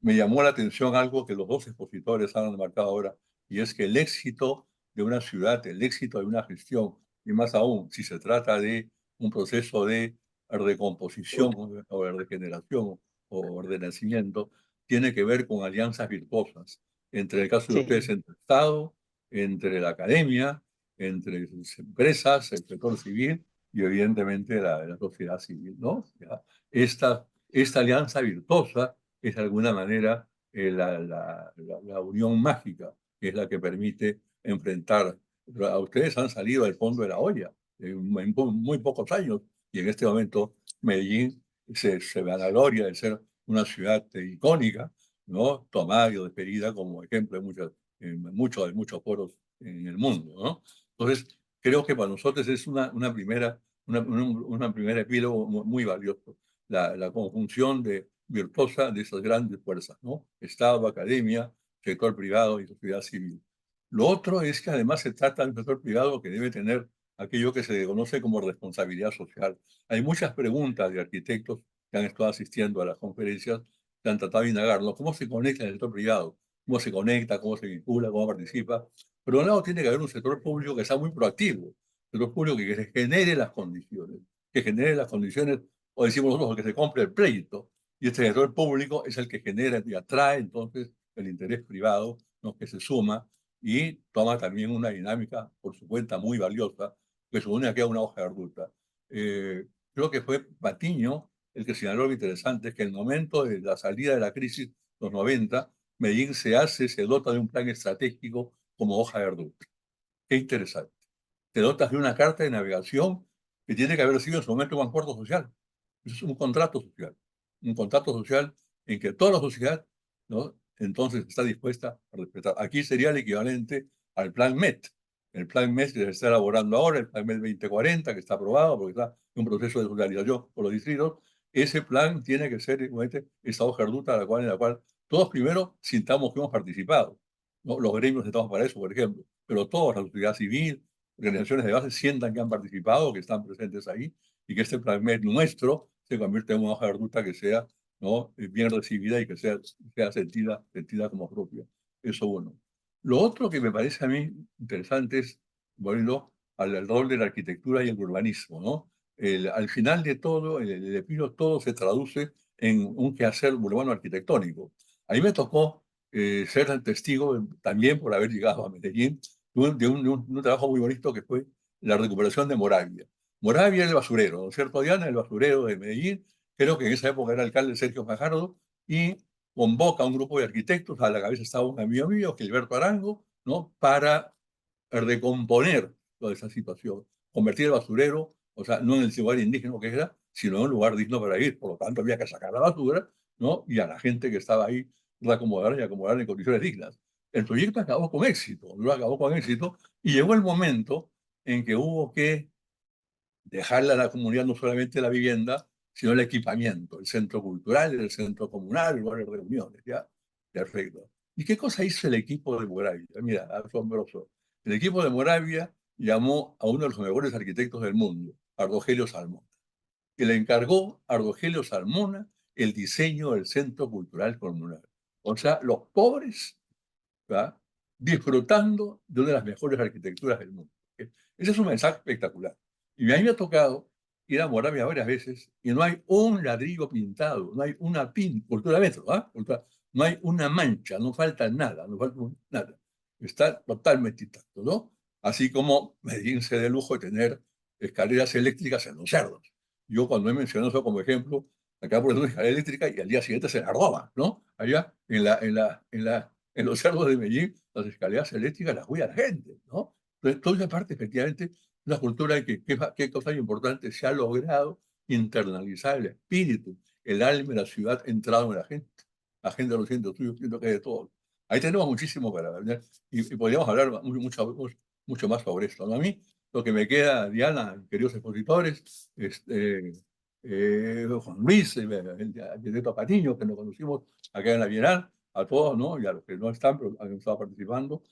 me llamó la atención algo que los dos expositores han marcado ahora, y es que el éxito de una ciudad, el éxito de una gestión, y más aún si se trata de un proceso de recomposición o de regeneración o de nacimiento, tiene que ver con alianzas virtuosas, entre el caso de ustedes, Sí, entre el Estado, entre la academia, entre sus empresas, el sector civil y evidentemente la sociedad civil, ¿no? ¿Ya? Esta alianza virtuosa es de alguna manera la unión mágica, que es la que permite enfrentar. A ustedes han salido del fondo de la olla en muy pocos años y en este momento Medellín se vanagloria de ser una ciudad icónica, ¿no? Tomada y despedida como ejemplo en muchos foros en el mundo, ¿no? Entonces, creo que para nosotros es una primera epílogo muy valioso, la conjunción virtuosa de esas grandes fuerzas, ¿no? Estado, academia, sector privado y sociedad civil. Lo otro es que además se trata de un sector privado que debe tener aquello que se conoce como responsabilidad social. Hay muchas preguntas de arquitectos que han estado asistiendo a las conferencias que han tratado de indagarlo. ¿Cómo se conecta el sector privado? ¿Cómo se conecta? ¿Cómo se vincula? ¿Cómo participa? Pero de un lado tiene que haber un sector público que sea muy proactivo, un sector público que genere las condiciones, o decimos nosotros, que se compre el pleito. Y este sector público es el que genera y atrae entonces el interés privado, ¿no? Que se suma y toma también una dinámica por su cuenta muy valiosa, que supone aquí a una hoja de ruta. Creo que fue Patiño el que señaló lo interesante, es que en el momento de la salida de la crisis, los 90, Medellín se dota de un plan estratégico como hoja de ruta. Qué interesante. Te dotas de una carta de navegación que tiene que haber sido en su momento un acuerdo social. Eso es un contrato social en que toda la sociedad, ¿no? Entonces está dispuesta a respetar. Aquí sería el equivalente al plan MET. El plan MET que se está elaborando ahora, el plan MET 2040, que está aprobado porque está en un proceso de solidarización por los distritos. Ese plan tiene que ser igualmente esa hoja de ruta en la cual todos primero sintamos que hemos participado, ¿no? Los gremios estamos para eso, por ejemplo, pero toda la sociedad civil, organizaciones de base sientan que han participado, que están presentes ahí, y que este plan nuestro se convierta en una hoja de ruta que sea, ¿no? Bien recibida y que sea sentida como propia. Eso uno. Lo otro que me parece a mí interesante es, volviendo al rol de la arquitectura y el urbanismo, ¿no? Al final de todo, el epílogo, todo se traduce en un quehacer urbano arquitectónico. A mí me tocó ser testigo también por haber llegado a Medellín de un trabajo muy bonito que fue la recuperación de Moravia. Moravia era el basurero, ¿no es cierto, Diana? El basurero de Medellín. Creo que en esa época era alcalde Sergio Fajardo y convoca a un grupo de arquitectos, a la cabeza estaba un amigo mío, Gilberto Arango, ¿no? Para recomponer toda esa situación, convertir el basurero, o sea, no en el lugar indígena que era, sino en un lugar digno para ir. Por lo tanto, había que sacar la basura, ¿no? Y a la gente que estaba ahí reacomodar y acomodar en condiciones dignas. El proyecto acabó con éxito, lo acabó con éxito, y llegó el momento en que hubo que dejarle a la comunidad no solamente la vivienda, sino el equipamiento, el centro cultural, el centro comunal, el lugar de reuniones, ¿ya? Perfecto. ¿Y qué cosa hizo el equipo de Moravia? Mira, asombroso. El equipo de Moravia llamó a uno de los mejores arquitectos del mundo, a Rogelio Salmona, y le encargó a Rogelio Salmona el diseño del centro cultural comunal. O sea, los pobres, ¿verdad?, disfrutando de una de las mejores arquitecturas del mundo. Ese es un mensaje espectacular. Y a mí me ha tocado ir a Moravia varias veces y no hay un ladrillo pintado, no hay una cultura metro, ¿ah? No hay una mancha, no falta nada, no falta nada. Está totalmente intacto, ¿no? Así como Medellín se da el lujo de tener escaleras eléctricas en los cerdos. Yo cuando he mencionado eso como ejemplo, acá por ejemplo, una escalera eléctrica y al día siguiente se la roban, ¿no? Allá en los cerdos de Medellín, las escaleras eléctricas las cuida la gente, ¿no? Entonces, toda esa parte, efectivamente, una cultura de qué cosa importante, se ha logrado internalizar el espíritu, el alma de la ciudad entrado en la gente lo siente tuyo, siento que hay de todo. Ahí tenemos muchísimo para hablar y podríamos hablar mucho más sobre esto, ¿no? A mí, lo que me queda, Diana, queridos expositores, Juan Luis, el arquitecto Patiño, que nos conocimos acá en la Bienal, a todos, ¿no? Y a los que no están, pero han estado participando,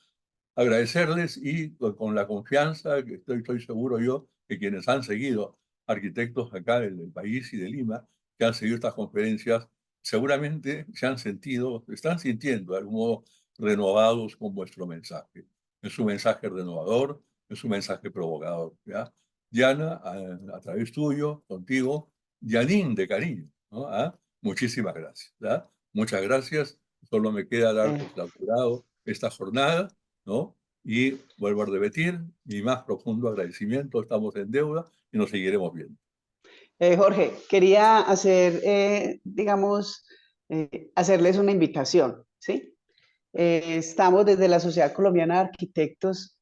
agradecerles y con la confianza que estoy seguro yo que quienes han seguido arquitectos acá del país y de Lima, que han seguido estas conferencias, seguramente se han sentido, están sintiendo de algún modo renovados con vuestro mensaje. Es un mensaje renovador, es un mensaje provocador, ¿ya? Diana, a través tuyo, contigo, Janine de cariño, ¿no? ¿Ah? Muchísimas gracias, ¿ya? Muchas gracias. Solo me queda dar por clausurado esta jornada, ¿no? Y vuelvo a repetir, mi más profundo agradecimiento, estamos en deuda y nos seguiremos viendo. Jorge, quería hacer, digamos, hacerles una invitación, ¿sí? Estamos desde la Sociedad Colombiana de Arquitectos,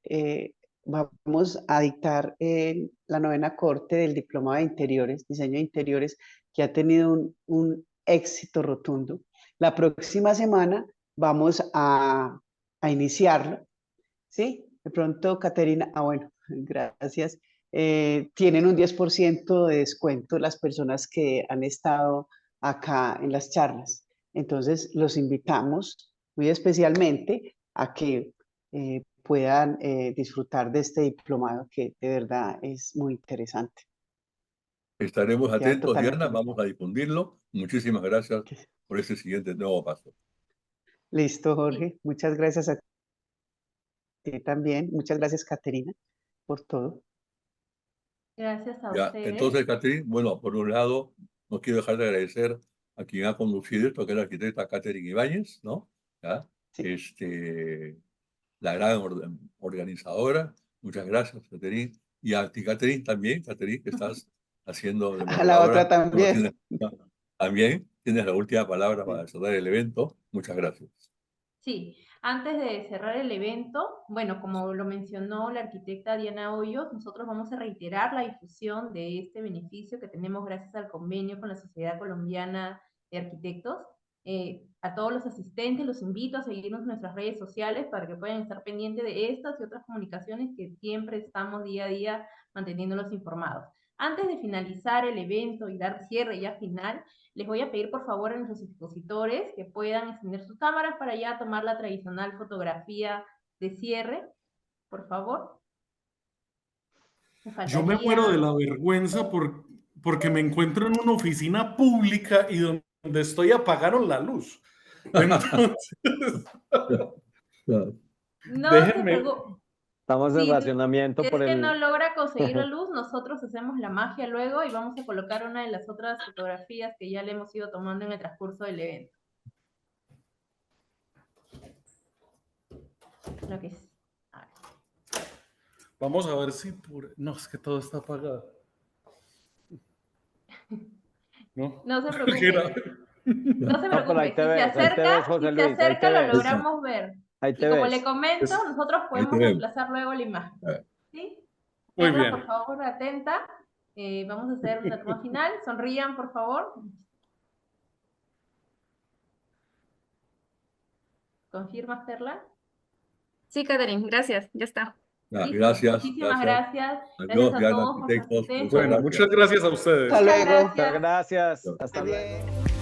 vamos a dictar la 9ª corte del Diplomado de Interiores, Diseño de Interiores, que ha tenido un éxito rotundo. La próxima semana vamos a iniciarlo, ¿sí? De pronto, Caterina, bueno, gracias. Tienen un 10% de descuento las personas que han estado acá en las charlas. Entonces, los invitamos muy especialmente a que puedan disfrutar de este diplomado que de verdad es muy interesante. Estaremos Quedan atentos, totalmente Diana, vamos invitados. a difundirlo. Muchísimas gracias por este siguiente nuevo paso. Listo, Jorge. Muchas gracias a ti también. Muchas gracias, Caterina, por todo. Gracias a Ya, ustedes. entonces, Catherine, bueno, por un lado, no quiero dejar de agradecer a quien ha conducido esto, que es la arquitecta Catherine Ibáñez, ¿no? ¿Ya? Sí. La gran organizadora. Muchas gracias, Catherine. Y a ti, Catherine, también, Catherine, que estás haciendo de A la otra moderadora. también. También tienes la última palabra para cerrar el evento. Muchas gracias. Sí, antes de cerrar el evento, bueno, como lo mencionó la arquitecta Diana Hoyos, nosotros vamos a reiterar la difusión de este beneficio que tenemos gracias al convenio con la Sociedad Colombiana de Arquitectos. A todos los asistentes los invito a seguirnos en nuestras redes sociales para que puedan estar pendientes de estas y otras comunicaciones que siempre estamos día a día manteniéndolos informados. Antes de finalizar el evento y dar cierre ya final, les voy a pedir por favor a nuestros expositores que puedan encender sus cámaras para ya tomar la tradicional fotografía de cierre, por favor. Yo me muero de la vergüenza porque me encuentro en una oficina pública y donde estoy apagaron la luz. Entonces, No se déjenme. preocupe. Estamos en racionamiento Si por es que no el... logra conseguir la luz, nosotros hacemos la magia luego y vamos a colocar una de las otras fotografías que ya le hemos ido tomando en el transcurso del evento. Lo que es. Vamos a ver si No, es que todo está apagado. No, No se preocupe. No se No, pero ahí preocupe, te si se ves, ahí te acerca, ves, José si se Luis, ahí te acerca lo ves. logramos ver. Ahí Y te como ves. le comento, Es- nosotros podemos te vemos. desplazar luego la imagen. ¿Sí? Muy Perla, por bien. favor, atenta. Vamos a hacer una toma final. Sonrían, por favor. ¿Confirmas, Perla? Sí, Catherine, gracias, ya está. Nada, Listo. gracias, Muchísimas gracias. gracias. Gracias Adiós, a ya todos por su arquitectos. asistencia. Bueno, muchas gracias a ustedes. Hasta Muchas luego. gracias. Gracias. Hasta Esté luego. bien.